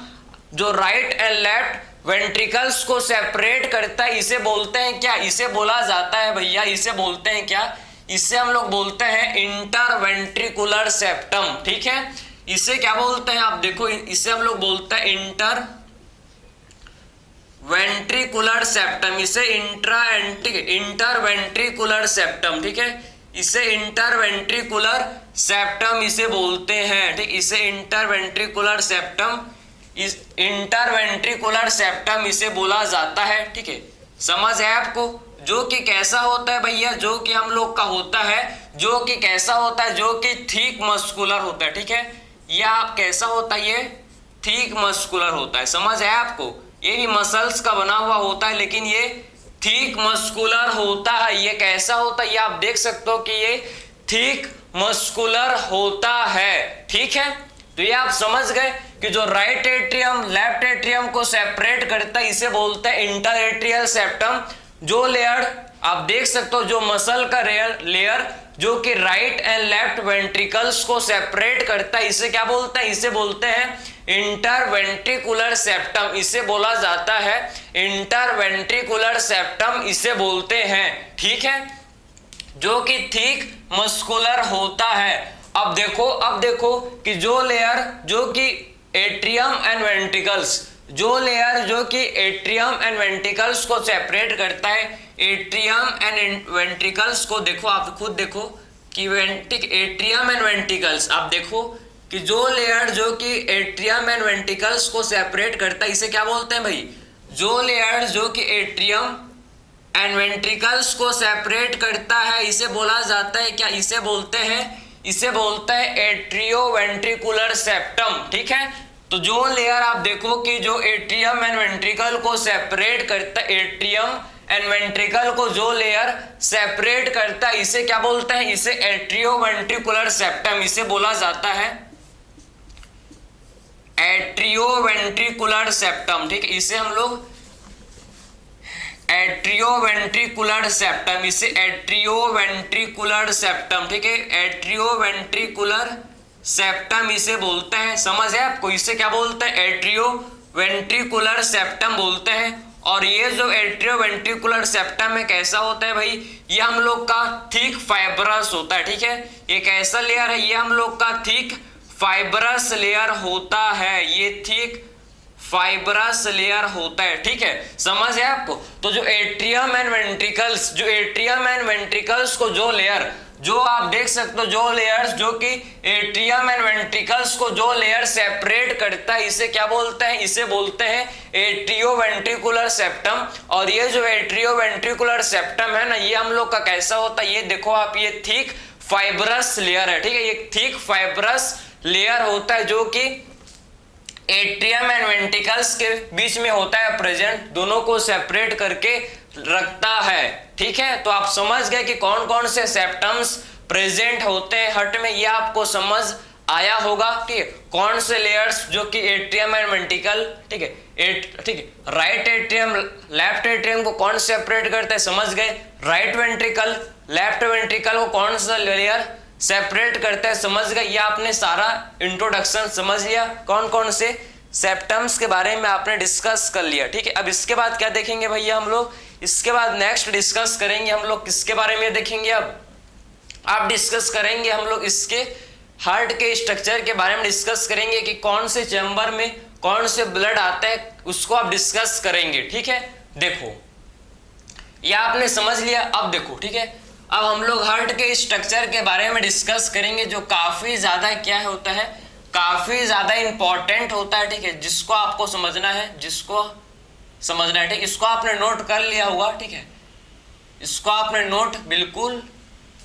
जो राइट एंड लेफ्ट वेंट्रिकल्स को सेपरेट करता है, इसे बोलते हैं क्या, इसे बोला जाता है भैया, इसे बोलते हैं क्या, इसे हम लोग बोलते हैं इंटरवेंट्रिकुलर सेप्टम, ठीक है, इसे क्या बोलते हैं आप देखो, इसे हम लोग बोलते हैं इंटरवेंट्रिकुलर सेप्टम, इसे इंटरवेंट्रिकुलर सेप्टम, ठीक है, इसे इंटरवेंट्रिकुलर सेप्टम इसे बोलते हैं, ठीक, इसे इंटरवेंट्रिकुलर सेप्टम, इस इंटरवेंट्रिकुलर सेप्टम इसे बोला जाता है, ठीक है, समझ है आपको। जो कि कैसा होता है भैया, जो कि हम लोग का होता है, जो कि कैसा होता है, जो कि थिक मस्कुलर होता है, ठीक है, या आप कैसा होता है, ये थिक मस्कुलर होता है, समझ है आपको, ये भी मसल्स का बना हुआ होता है लेकिन ये थिक मस्कुलर होता है। ये कैसा होता है, ये आप देख सकते हो कि ये थिक मस्कुलर होता है, ठीक है। तो ये आप समझ गए कि जो राइट एट्रियम लेफ्ट एट्रियम को सेपरेट करता है इसे बोलते हैं इंटर एट्रियल सेप्टम। जो लेयर आप देख सकते हो, जो मसल का लेयर जो कि राइट एंड लेफ्ट वेंट्रिकल्स को सेपरेट करता है, इसे क्या बोलते हैं, इसे बोलते हैं इंटरवेंट्रिकुलर सेप्टम, इसे बोला जाता है इंटरवेंट्रिकुलर सेप्टम इसे बोलते हैं, ठीक है, जो कि थिक मस्कुलर होता है। अब देखो कि जो लेयर जो कि एट्रियम एंड वेंट्रिकल्स, जो लेयर जो कि एट्रियम एंड वेंट्रिकल्स को सेपरेट करता है, एट्रियम एंड वेंट्रिकल्स को देखो, आप खुद देखो कि एट्रियम एंड वेंट्रिकल्स, आप देखो कि जो लेयर जो कि एट्रियम एंड वेंट्रिकल्स को सेपरेट करता है इसे क्या बोलते हैं भाई, जो लेयर जो कि एट्रियम एंड वेंट्रिकल्स को सेपरेट करता है इसे बोला जाता है क्या, इसे बोलते हैं एट्रियोवेंट्रिकुलर सेप्टम, ठीक है। तो जो लेयर आप देखो कि जो एट्रियम एंड वेंट्रिकल को सेपरेट करता है, एट्रियम एंड वेंट्रिकल को जो लेयर सेपरेट करता है इसे क्या बोलते हैं, इसे एट्रियोवेंट्रिकुलर सेप्टम इसे बोला जाता है एट्रियोवेंट्रिकुलर सेप्टम, ठीक है, इसे हम लोग एट्रियोवेंट्रिकुलर सेप्टम, इसे एट्रियोवेंट्रिकुलर सेप्टम, ठीक है, एट्रियोवेंट्रिकुलर सेप्टम इसे बोलते हैं, समझ है आपको, इसे क्या बोलते हैं, एट्रियोवेंट्रिकुलर सेप्टम बोलते हैं। और ये जो एट्रियोवेंट्रिकुलर सेप्टम है कैसा होता है भाई, ये हम लोग का थिक फाइब्रस होता है, ठीक है, ये कैसा लेयर है, ये हम लोग का थिक फाइब्रस लेयर होता है, ये थिक फाइब्रस लेयर होता है, ठीक है, समझ है आपको। तो जो एट्रियम एंड वेंट्रिकल्स, जो एट्रियम एंड वेंट्रिकल्स को जो लेयर जो आप देख सकते हो, जो लेयर्स जो कि एट्रियम एंड वेंट्रिकल्स को जो लेयर सेपरेट करता है इसे क्या बोलते हैं, इसे बोलते हैं एट्रियोवेंट्रिकुलर सेप्टम। और ये जो एट्रियोवेंट्रिकुलर सेप्टम है ना, ये हम लोग का कैसा होता है, ये देखो आप, ये थिक फाइब्रस लेयर है, ठीक है, ये थिक फाइब्रस लेयर होता है जो कि एट्रियम एंड वेंट्रिकल्स के बीच में होता है प्रेजेंट, दोनों को सेपरेट करके रखता है, ठीक है। तो आप समझ गए कि कौन कौन से सेप्टम्स प्रेजेंट होते हैं हर्ट में, ये आपको समझ आया होगा, ठीक है, कौन से लेयर्स जो कि एट्रियम एंड वेंट्रिकल, ठीक है, ठीक है, राइट एट्रियम लेफ्ट एट्रियम को कौन सेपरेट करते हैं, समझ गए, राइट वेंट्रिकल लेफ्ट वेंट्रिकल को कौन सा लेयर सेपरेट करते हैं, समझ गए। ये आपने सारा इंट्रोडक्शन समझ लिया, कौन कौन से सेप्टम्स के बारे में आपने डिस्कस कर लिया, ठीक है। अब इसके बाद क्या देखेंगे भैया हम लोग, इसके बाद नेक्स्ट डिस्कस करेंगे हम लोग किसके बारे में देखेंगे, अब डिस्कस करेंगे हम लोग इसके हार्ट के स्ट्रक्चर के बारे में डिस्कस करेंगे कि कौन से चैम्बर में कौन से ब्लड आते हैं, उसको आप डिस्कस करेंगे, ठीक है। देखो ये आपने समझ लिया, अब देखो, ठीक है, अब हम लोग हार्ट के स्ट्रक्चर के बारे में डिस्कस करेंगे जो काफी ज्यादा क्या होता है, काफी ज्यादा इंपॉर्टेंट होता है, ठीक है, जिसको आपको समझना है, जिसको समझना है, ठीक, इसको आपने नोट कर लिया होगा, ठीक है, इसको आपने नोट बिल्कुल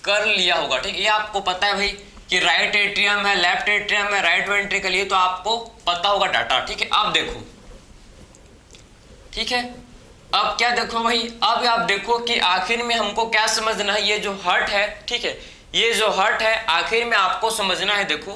कर लिया होगा, ठीक, ये आपको पता है भाई कि राइट एट्रियम है लेफ्ट एट्रियम है राइट वेंट्रिकल, ये तो आपको पता होगा डाटा, ठीक है। अब देखो, ठीक है, अब क्या देखो भाई, अब आप देखो कि आखिर में हमको क्या समझना है, ये जो हार्ट है, ठीक है, ये जो हार्ट है आखिर में आपको समझना है, देखो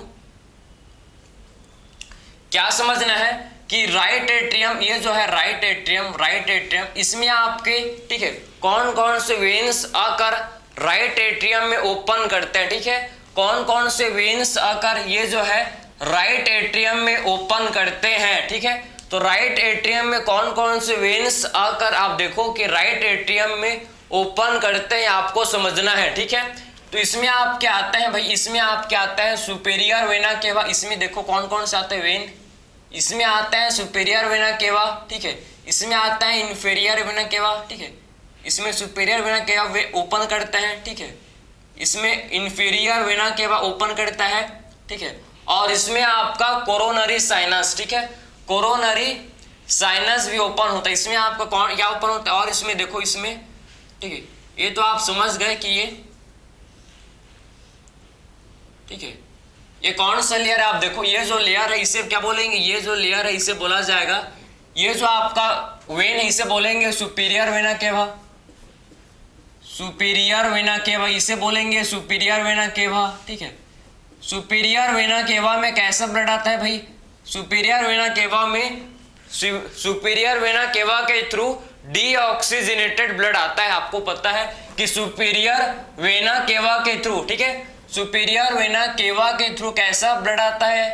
क्या समझना है कि राइट एट्रियम, ये जो है राइट एट्रियम, इसमें आपके, ठीक है, कौन कौन से वेन्स आकर राइट एट्रियम में ओपन करते हैं, ठीक है, कौन कौन से वेन्स आकर ये जो है राइट एट्रियम में ओपन करते हैं, ठीक है। तो राइट एट्रियम में कौन कौन से वेन्स आकर आप देखो कि राइट एट्रियम में ओपन करते हैं, आपको समझना है, ठीक है। तो इसमें आप क्या आते हैं भाई, इसमें आप क्या आता है सुपेरियर वेना केवा, इसमें देखो कौन कौन से आते हैं वेन, इसमें आता है सुपेरियर वेना केवा, ठीक है, इसमें आता है इंफीरियर वेना केवा, ठीक है, इसमें सुपेरियर वेना केवा वे ओपन करते हैं, ठीक है, इसमें इंफीरियर वेना केवा ओपन करता है, ठीक है, और इसमें आपका कोरोनरी साइनस, ठीक है, कोरोनरी साइनस भी ओपन होता है, इसमें आपका कौन क्या ओपन होता है, और इसमें देखो इसमें, ठीक है, ये तो आप समझ गए कि ये, ठीक है, ये कौन सा लेयर है, आप देखो ये जो लेयर है इसे क्या बोलेंगे, ये जो लेयर है इसे बोला जाएगा, ये जो आपका वेन है इसे बोलेंगे superior vena cava, superior vena cava इसे बोलेंगे सुपीरियर वेना केवा, ठीक है। सुपीरियर वेना केवा में कैसा ब्लड आता है भाई, सुपीरियर वेना केवा में, सुपीरियर वेना केवा के थ्रू डीऑक्सीजनेटेड ब्लड आता है, आपको पता है कि सुपीरियर वेना केवा के थ्रू, ठीक है, सुपीरियर वेना केवा के थ्रू कैसा ब्लड आता है,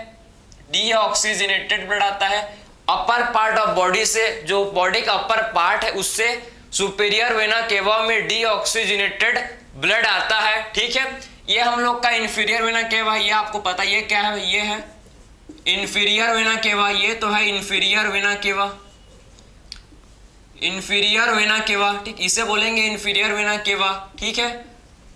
डीऑक्सीजनेटेड ब्लड आता है, अपर पार्ट ऑफ बॉडी से, जो बॉडी का अपर पार्ट है उससे सुपीरियर वेना केवा में डीऑक्सीजनेटेड ब्लड आता है, ठीक है। ये हम लोग का इंफीरियर वेना केवा, ये आपको पता, ये क्या है, ये है इंफीरियर वेना केवा, ये तो है inferior vena cava, inferior vena cava, ठीक, इसे बोलेंगे इंफीरियर वेना केवा, ठीक है।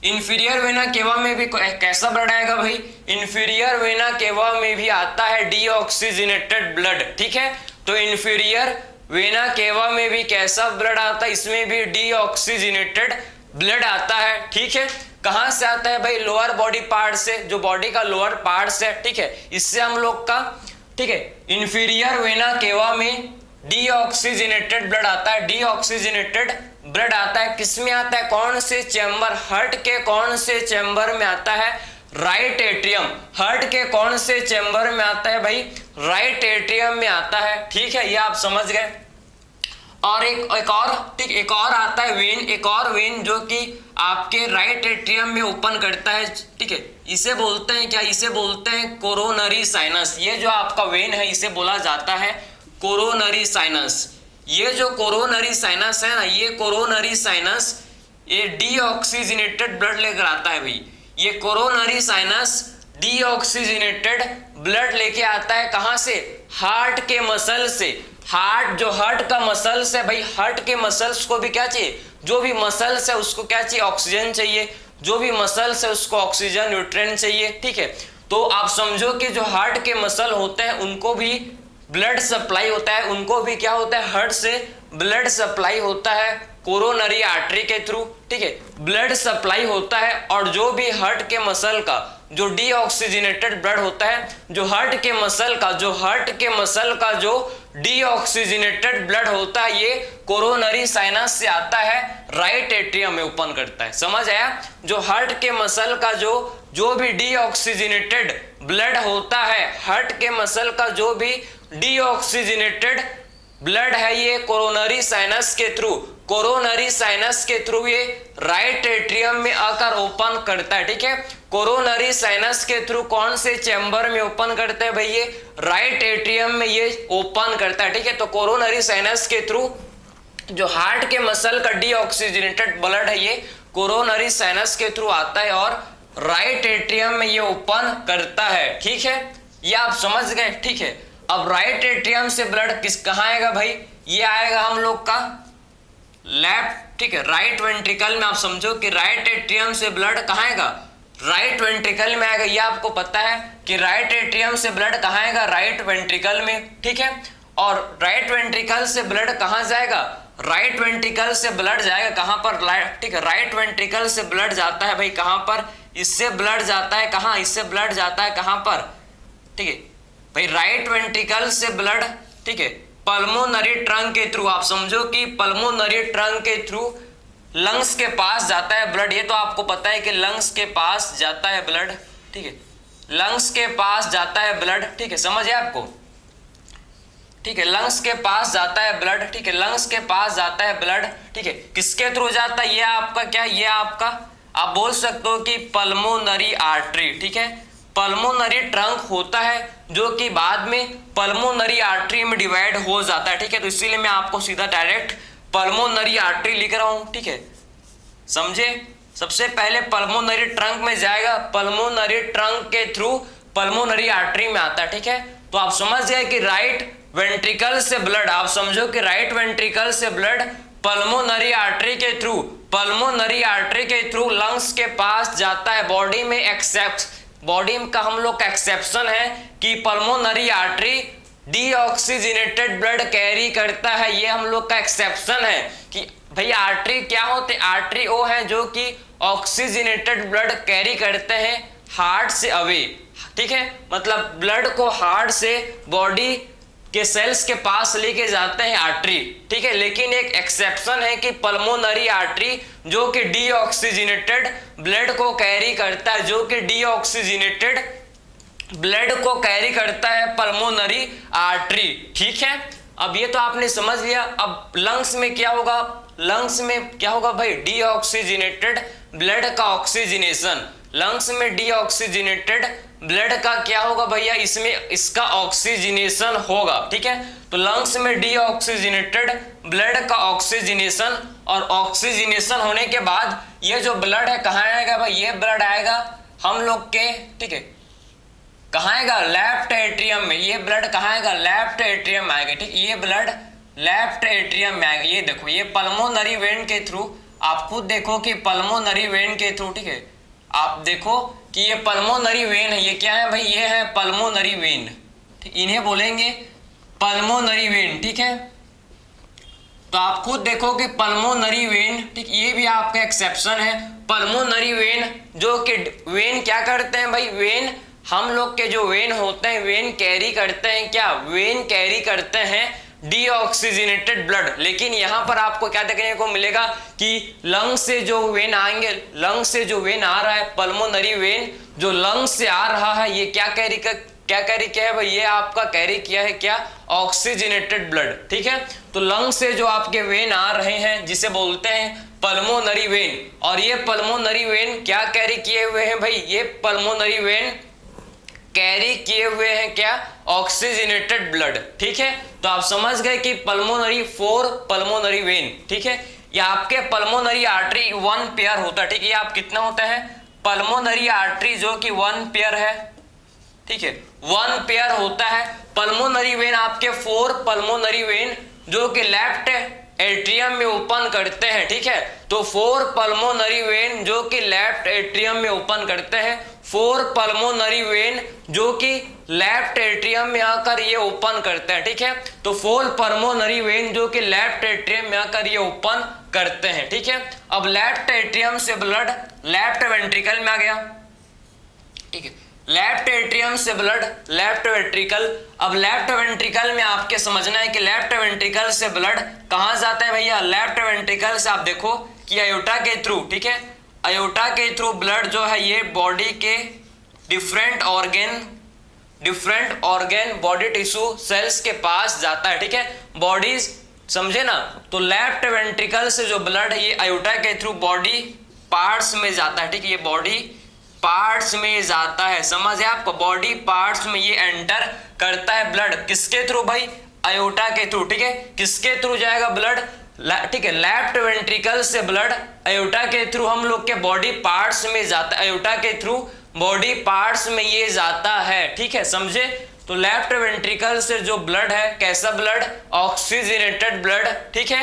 इंफीरियर वेना केवा में भी कैसा ब्लड आएगा भाई, इंफीरियर वेना केवा में भी आता है डीऑक्सीजनेटेड ब्लड, ठीक है। तो इंफीरियर वेना केवा में भी कैसा ब्लड आता है, इसमें भी डीऑक्सीजनेटेड ब्लड आता है, ठीक है। कहां से आता है भाई, लोअर बॉडी पार्ट से, जो बॉडी का लोअर पार्ट से, ठीक है, इससे हम लोग का, ठीक है, इंफीरियर वेना केवा में डीऑक्सीजनेटेड ब्लड आता है, डीऑक्सीजनेटेड ब्लड आता है, किसमें आता है, कौन से चैम्बर, हार्ट के कौन से चैम्बर में आता है, राइट एट्रियम, हार्ट के कौन से चैम्बर में आता है भाई, राइट एट्रियम में आता है, ठीक है, ये आप समझ गए। और एक और, ठीक, एक और आता है वेन, एक और वेन जो कि आपके राइट एट्रियम में ओपन करता है, ठीक है, इसे बोलते हैं क्या, इसे बोलते हैं कोरोनरी साइनस, ये जो आपका वेन है इसे बोला जाता है कोरोनरी साइनस। ये जो कोरोनरी साइनस है ना, ये कोरोनरी साइनस ये डीऑक्सीजनेटेड ब्लड लेकर आता है भाई, ये कोरोनरी साइनस डीऑक्सीजनेटेड ब्लड लेके आता है, कहां से, हार्ट के मसल से, हार्ट, जो हार्ट का मसल्स है भाई, हार्ट के मसल्स को भी क्या चाहिए, जो भी मसल्स है उसको क्या चाहिए, ऑक्सीजन चाहिए, जो भी मसल्स है उसको ऑक्सीजन न्यूट्रिएंट चाहिए, ठीक है। तो आप समझो कि जो हार्ट के मसल होते हैं उनको भी ब्लड सप्लाई होता है, उनको भी क्या होता है, हार्ट से ब्लड सप्लाई होता है कोरोनरी आर्टरी के थ्रू, ठीक है, ब्लड सप्लाई होता है। और जो भी हार्ट के मसल का जो डीऑक्सीजनेटेड ब्लड होता है, जो हार्ट के मसल का, जो हार्ट के मसल का जो डीऑक्सीजनेटेड ब्लड होता है, ये कोरोनरी साइनस से आता है, राइट एट्रियम में ओपन करता है, समझ आया। जो हार्ट के मसल का जो भी डीऑक्सीजनेटेड ब्लड होता है, हार्ट के मसल का जो भी डीऑक्सीजनेटेड ब्लड है, ये कोरोनरी साइनस के थ्रू, कोरोनरी साइनस के थ्रू ये राइट एट्रियम में आकर ओपन करता है, ठीक है। कोरोनरी साइनस के थ्रू कौन से चैम्बर में ओपन करता है भाई, ये राइट एट्रियम में ये ओपन करता है, ठीक है। तो कोरोनरी साइनस के थ्रू जो हार्ट के मसल का डीऑक्सीजनेटेड ब्लड है, ये कोरोनरी साइनस के थ्रू आता है और राइट एट्रियम में ये ओपन करता है, ठीक है, ये आप समझ गए, ठीक है। अब राइट एट्रियम से ब्लड कहां आएगा भाई, ये आएगा हम लोग का लेफ्ट, ठीक है, राइट वेंट्रिकल में। आप समझो कि राइट एट्रियम से ब्लड कहां आएगा, राइट वेंट्रिकल में आएगा, ये आपको पता है कि राइट एट्रियम से ब्लड कहां आएगा, राइट वेंट्रिकल में, ठीक है। और राइट वेंट्रिकल से ब्लड कहां जाएगा, राइट वेंट्रिकल से ब्लड जाएगा कहां पर, ठीक है, राइट वेंट्रिकल से ब्लड जाता है भाई कहां पर, इससे ब्लड जाता है कहां, इससे ब्लड जाता है कहां पर, ठीक है भाई, राइट वेंट्रिकल से ब्लड, ठीक है, पल्मोनरी ट्रंक के थ्रू, आप समझो कि पल्मोनरी ट्रंक के थ्रू लंग्स के पास जाता है ब्लड। ये तो आपको पता है कि लंग्स के पास जाता है ब्लड, ठीक है, लंग्स के पास जाता है ब्लड, ठीक है, समझ है आपको, ठीक है, लंग्स के पास जाता है ब्लड, ठीक है, लंग्स के पास जाता है ब्लड, ठीक है, किसके थ्रू जाता है, ये आपका क्या, ये आपका आप बोल सकते हो कि पल्मोनरी आर्टरी, ठीक है, पल्मोनरी ट्रंक होता है जो कि बाद में पल्मोनरी आर्टरी में डिवाइड हो जाता है, ठीक है, तो इसीलिए मैं आपको सीधा डायरेक्ट पल्मोनरी आर्टरी लिख रहा हूं, ठीक है, समझे। सबसे पहले पल्मोनरी ट्रंक में जाएगा, पल्मोनरी ट्रंक के थ्रू पल्मोनरी आर्टरी में आता है, ठीक है, तो आप समझ गए कि राइट वेंट्रिकल से ब्लड, आप समझो कि राइट वेंट्रिकल से ब्लड पल्मोनरी आर्टरी के थ्रू, पल्मोनरी आर्टरी के थ्रू लंग्स के पास जाता है। बॉडी में एक्सेप्ट, बॉडी का हम लोग का एक्सेप्शन है कि pulmonary artery deoxygenated blood carry करता है, ये हम लोग का एक्सेप्शन है कि भाई आर्टरी क्या होते हैं, आर्टरी वो है जो कि ऑक्सीजनेटेड ब्लड कैरी करते हैं हार्ट से अवे, ठीक है, मतलब ब्लड को हार्ट से बॉडी के सेल्स के पास लेके जाते हैं आर्टरी, ठीक है, लेकिन एक एक्सेप्शन है कि पल्मोनरी आर्टरी जो कि डीऑक्सीजनेटेड ब्लड को कैरी करता है, जो कि डीऑक्सीजनेटेड ब्लड को कैरी करता है पल्मोनरी आर्टरी, ठीक है। अब ये तो आपने समझ लिया। अब लंग्स में क्या होगा, लंग्स में क्या होगा भाई, डीऑक्सीजनेटेड ब्लड का ऑक्सीजनेशन, लंग्स में डीऑक्सीजनेटेड ब्लड का क्या होगा भैया, इसमें इसका ऑक्सीजनेशन होगा, ठीक है, तो लंग्स में डीऑक्सीजनेटेड ब्लड का ऑक्सीजनेशन, और ऑक्सीजनेशन होने के बाद ये जो ब्लड है कहाँ आएगा भाई, ये ब्लड आएगा हम लोग के, ठीक है, कहाँ आएगा, लेफ्ट एट्रियम में, ये ब्लड कहाँ आएगा, लेफ्ट एट्रियम में आएगा, ठीक, ये ब्लड लेफ्ट एट्रियम में आएगा। ये देखो, ये पल्मोनरी वेन के थ्रू, आप खुद देखो कि पल्मोनरी वेन के थ्रू, ठीक है, आप देखो कि ये पल्मोनरी वेन है, ये क्या है भाई, ये है पल्मोनरी वेन, ठीक, इन्हें बोलेंगे पल्मोनरी वेन, ठीक है, तो आप खुद देखो कि पल्मोनरी वेन, ठीक, ये भी आपका एक्सेप्शन है, पल्मोनरी वेन जो कि वेन क्या करते हैं भाई, वेन हम लोग के जो वेन होते हैं, वेन कैरी करते हैं क्या, वेन कैरी करते हैं डीऑक्सीजनेटेड ब्लड। लेकिन यहां पर आपको क्या देखने को मिलेगा कि लंग से जो वेन आएंगे, लंग से जो वेन आ रहा है, पल्मोनरी वेन जो लंग से आ रहा है, ये क्या कैरी किया है भाई, ये आपका कैरी किया है क्या, ऑक्सीजनेटेड ब्लड, ठीक है, तो लंग से जो आपके वेन आ रहे हैं जिसे बोलते हैं पल्मोनरी वेन, और ये पल्मोनरी वेन क्या कैरी किए हुए हैं भाई, ये पल्मोनरी वेन कैरी किए हुए हैं क्या, ऑक्सीजनेटेड ब्लड, ठीक है, तो आप समझ गए कि पल्मोनरी 4 पल्मोनरी वेन, ठीक है, ये आपके पल्मोनरी आर्टरी 1 पेयर होता है, ठीक है, ये आप कितना होता है, पल्मोनरी आर्टरी जो कि 1 पेयर है, ठीक है, 1 पेयर होता है। पल्मोनरी वेन आपके 4 पल्मोनरी वेन जो कि लेफ्ट एट्रियम में ओपन करते हैं, ठीक है, तो 4 पल्मोनरी वेन जो कि लेफ्ट एट्रियम में ओपन करते हैं, 4 पल्मोनरी वेन जो कि लेफ्ट एट्रियम में आकर ये ओपन करते हैं, ठीक है, तो 4 पल्मोनरी वेन जो कि लेफ्ट एट्रियम में आकर ये ओपन करते हैं, ठीक है। अब लेफ्ट एट्रियम से ब्लड लेफ्ट वेंट्रिकल में आ गया, ठीक है, लेफ्ट एट्रियम से ब्लड लेफ्ट वेंट्रिकल। अब लेफ्ट वेंट्रिकल में आपके समझना है कि लेफ्ट वेंट्रिकल से ब्लड कहां जाता है भैया, लेफ्ट वेंट्रिकल से आप देखो कि अयोटा के थ्रू, ठीक है, अयोटा के थ्रू ब्लड जो है ये बॉडी के different organ body tissue cells के पास जाता है, ठीक है, बॉडीज, समझे ना, तो लेफ्ट वेंट्रिकल से जो ब्लड है ये अयोटा के थ्रू बॉडी पार्ट्स में जाता है, ठीक है, ये बॉडी पार्ट्स में जाता है, समझ है आपको, बॉडी पार्ट्स में ये एंटर करता है ब्लड, किसके थ्रू भाई, अयोटा के थ्रू, ठीक है, किसके थ्रू जाएगा ब्लड, ठीक है, लेफ्ट वेंट्रिकल से ब्लड अयोटा के थ्रू हम लोग के बॉडी पार्ट्स में जाता है, अयोटा के थ्रू बॉडी पार्ट्स में ये जाता है, ठीक है, समझे, तो लेफ्ट वेंट्रिकल से जो ब्लड है कैसा ब्लड, ऑक्सीजनेटेड ब्लड, ठीक है,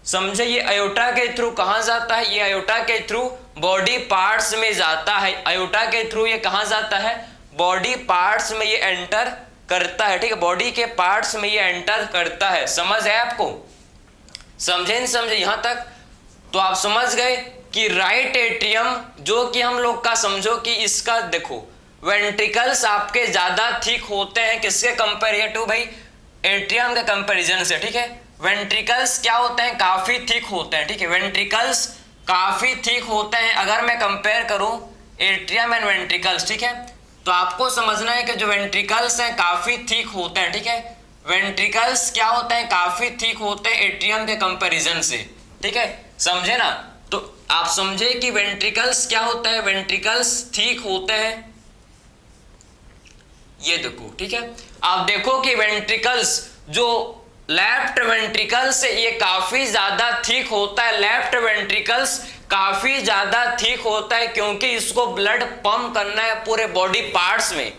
समझे, ये अयोटा के थ्रू कहां जाता है, ये अयोटा के थ्रू बॉडी पार्ट्स में जाता है, अयोटा के थ्रू ये कहां जाता है, बॉडी पार्ट्स में ये एंटर करता है, ठीक है, बॉडी के पार्ट्स में ये एंटर करता है, समझ है आपको, समझे नहीं समझे यहां तक, तो आप समझ गए कि राइट एट्रियम जो कि हम लोग का, समझो कि इसका देखो वेंट्रिकल्स आपके ज्यादा थिक होते हैं किसके कंपेयर टू भाई, एट्रियम के कंपैरिजन से, ठीक है। वेंट्रिकल्स क्या होते हैं, काफी थिक होते हैं, ठीक है। वेंट्रिकल्स काफी थिक होते हैं। अगर मैं कंपेयर करूं एट्रियम एंड वेंट्रिकल्स, ठीक है, तो आपको समझना है कि जो वेंट्रिकल्स हैं काफी थिक होते हैं, ठीक है। वेंट्रिकल्स क्या होते हैं, काफी थिक होते हैं एट्रियम के कंपैरिजन से, ठीक है, समझे ना। तो आप समझे कि वेंट्रिकल्स क्या होता है, वेंट्रिकल्स थिक होते हैं, ये देखो, ठीक है। आप देखो कि वेंट्रिकल्स जो लेफ्ट वेंट्रिकल्स ये काफी ज्यादा थिक होता है, लेफ्ट वेंट्रिकल्स काफी ज्यादा थिक होता है क्योंकि इसको ब्लड पंप करना है पूरे बॉडी पार्ट्स में,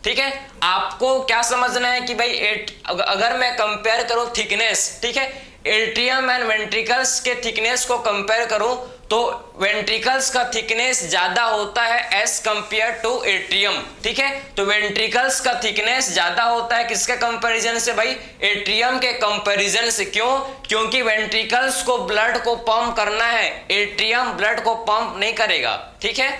ठीक है। आपको क्या समझना है कि भाई अगर मैं कंपेयर करूं थिकनेस, ठीक है, एट्रियम एंड वेंट्रिकल्स के थिकनेस को कंपेयर करूं तो वेंट्रिकल्स का थिकनेस ज्यादा होता है एज कंपेयर टू एट्रियम, ठीक है। तो वेंट्रिकल्स का थिकनेस ज्यादा होता है किसके कंपैरिजन से भाई, एट्रियम के कंपैरिजन से। क्यों, क्योंकि वेंट्रिकल्स को ब्लड को पंप करना है, एट्रियम ब्लड को पंप नहीं करेगा, ठीक है,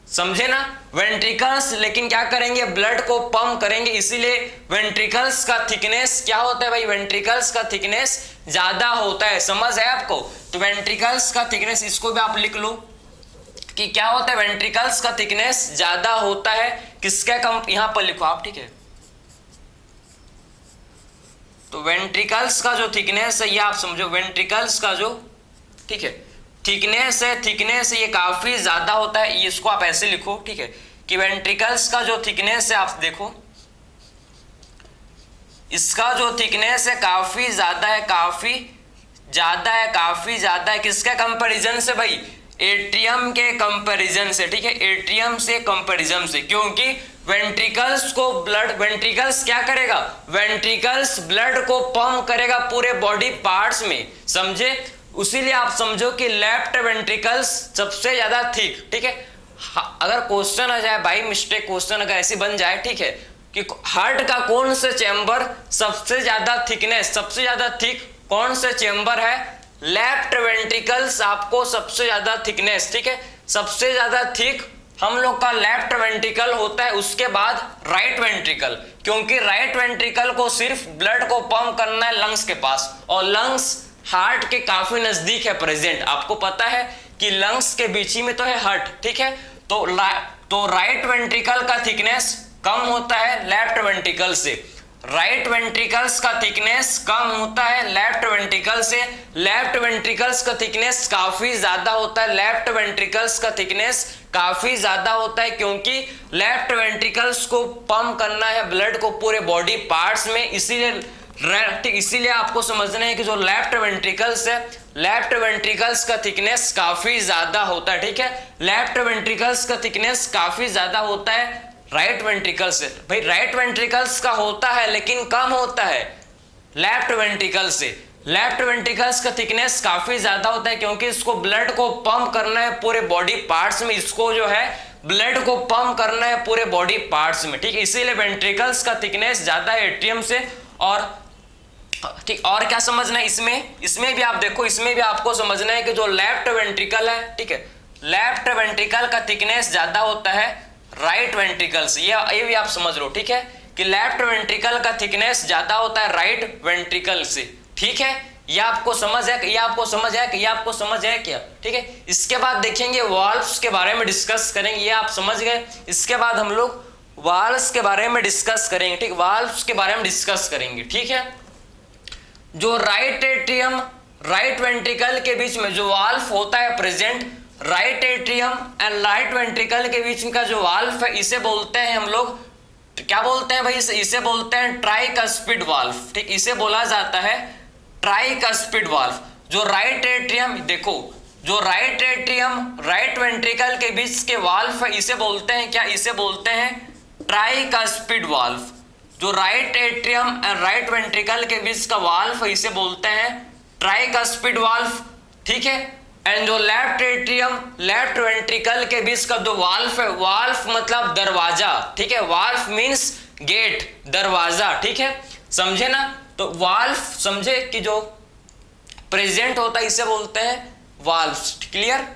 समझे ना। वेंट्रिकल्स लेकिन क्या करेंगे, ब्लड को पंप करेंगे, इसीलिए वेंट्रिकल्स का थिकनेस क्या होता है भाई, वेंट्रिकल्स का थिकनेस ज्यादा होता है। समझ है आपको। तो वेंट्रिकल्स का थिकनेस, इसको भी आप लिख लो कि क्या होता है, वेंट्रिकल्स का थिकनेस ज्यादा होता है किसका कम, यहां पर लिखो आप, ठीक है। तो वेंट्रिकल्स का जो थिकनेस है ये आप समझो, वेंट्रिकल्स का जो, ठीक है, थिकनेस है, थिकनेस ये काफी ज्यादा होता है, इसको आप ऐसे लिखो, ठीक है, कि वेंट्रिकल्स का जो थिकनेस है आप देखो, इसका जो थिकनेस है काफी ज्यादा है, काफी ज्यादा है, काफी ज्यादा है किसके कंपैरिजन से भाई, एट्रियम के कंपैरिजन से, ठीक है, एट्रियम से कंपैरिजन से। क्योंकि वेंट्रिकल्स को ब्लड, वेंट्रिकल्स क्या करेगा, वेंट्रिकल्स ब्लड को पंप करेगा पूरे बॉडी पार्ट्स में, समझे। उसीलिए आप समझो कि लेफ्ट वेंट्रिकल्स सबसे ज्यादा थिक, ठीक है। अगर क्वेश्चन आ जाए बाई मिस्टेक, क्वेश्चन अगर ऐसी बन जाए, ठीक है, कि हार्ट का कौन से चैम्बर सबसे ज्यादा थिकनेस, सबसे ज्यादा थिक कौन से चैम्बर है, लेफ्ट वेंट्रिकल्स आपको सबसे ज्यादा थिकनेस, ठीक है, सबसे ज्यादा थिक हम लोग का लेफ्ट वेंट्रिकल होता है, उसके बाद राइट वेंट्रिकल, क्योंकि राइट वेंट्रिकल को सिर्फ ब्लड को पंप करना है लंग्स के पास, और लंग्स हार्ट के काफी नजदीक है प्रेजेंट। आपको पता है कि लंग्स के बीच ही में तो है हार्ट, ठीक है। तो राइट वेंट्रिकल का थिकनेस कम होता है लेफ्ट वेंट्रिकल से, राइट वेंट्रिकल्स का थिकनेस कम होता है लेफ्ट वेंट्रिकल से, लेफ्ट वेंट्रिकल्स का थिकनेस काफी ज्यादा होता है, लेफ्ट वेंट्रिकल्स का थिकनेस काफी ज्यादा होता है क्योंकि लेफ्ट वेंट्रिकल्स को पंप करना है ब्लड को पूरे बॉडी पार्ट्स में, इसीलिए आपको समझना है कि जो लेफ्ट वेंट्रिकल्स है, लेफ्ट वेंट्रिकल्स का थिकनेस काफी ज्यादा होता है, ठीक है, लेफ्ट वेंट्रिकल्स का थिकनेस काफी ज्यादा होता है राइट वेंट्रिकल से। भाई राइट वेंट्रिकल्स का होता है लेकिन कम होता है लेफ्ट वेंट्रिकल से, लेफ्ट वेंट्रिकल्स का थिकनेस काफी ज्यादा होता है क्योंकि इसको ब्लड को पंप करना है पूरे बॉडी पार्ट्स में, इसको जो है ब्लड को पंप करना है पूरे बॉडी पार्ट्स में, ठीक है, इसीलिए वेंट्रिकल्स का थिकनेस ज्यादा है एट्रियम से। और ठीक, और क्या समझना है इसमें भी आप देखो, इसमें भी आपको समझना है कि जो लेफ्ट वेंट्रिकल है, ठीक है, लेफ्ट वेंट्रिकल का थिकनेस ज्यादा होता है राइट वेंट्रिकल से, ये भी आप समझ लो, ठीक है, कि लेफ्ट वेंट्रिकल का थिकनेस ज्यादा होता है राइट वेंट्रिकल से, ठीक है। ये आपको समझ है, ये आपको समझ है, ये आपको समझ है क्या, ठीक है। इसके बाद देखेंगे वाल्व्स के बारे में डिस्कस करेंगे, ये आप समझ गए। इसके बाद हम लोग वाल्व्स के बारे में डिस्कस करेंगे, ठीक, वाल्व्स के बारे में डिस्कस करेंगे, ठीक है। जो राइट एट्रियम राइट वेंट्रिकल के बीच में जो वाल्व होता है present, right atrium and right ventricle के बीच का जो वाल्व है इसे बोलते हैं हम लोग, क्या बोलते हैं भाई, इसे बोलते हैं ट्राइकस्पिड वाल्व, ठीक, इसे बोला जाता है ट्राइकस्पिड वाल्व। जो राइट एट्रियम, देखो, जो राइट एट्रियम राइट वेंट्रिकल के बीच के वाल्व है इसे बोलते हैं क्या, इसे बोलते हैं ट्राइकस्पिड वाल्व। जो right atrium and right ventricle के बीच का वाल्व है इसे बोलते हैं ट्राइकस्पिड वाल्व, ठीक है। एंड जो लेफ्ट एट्रियम लेफ्ट वेंट्रिकल के बीच का जो वाल्व है, वाल्व मतलब दरवाजा, ठीक है, वाल्व मींस गेट, दरवाजा, ठीक है, समझे ना। तो वाल्व समझे कि जो प्रेजेंट होता है इसे बोलते हैं वाल्व्स, क्लियर।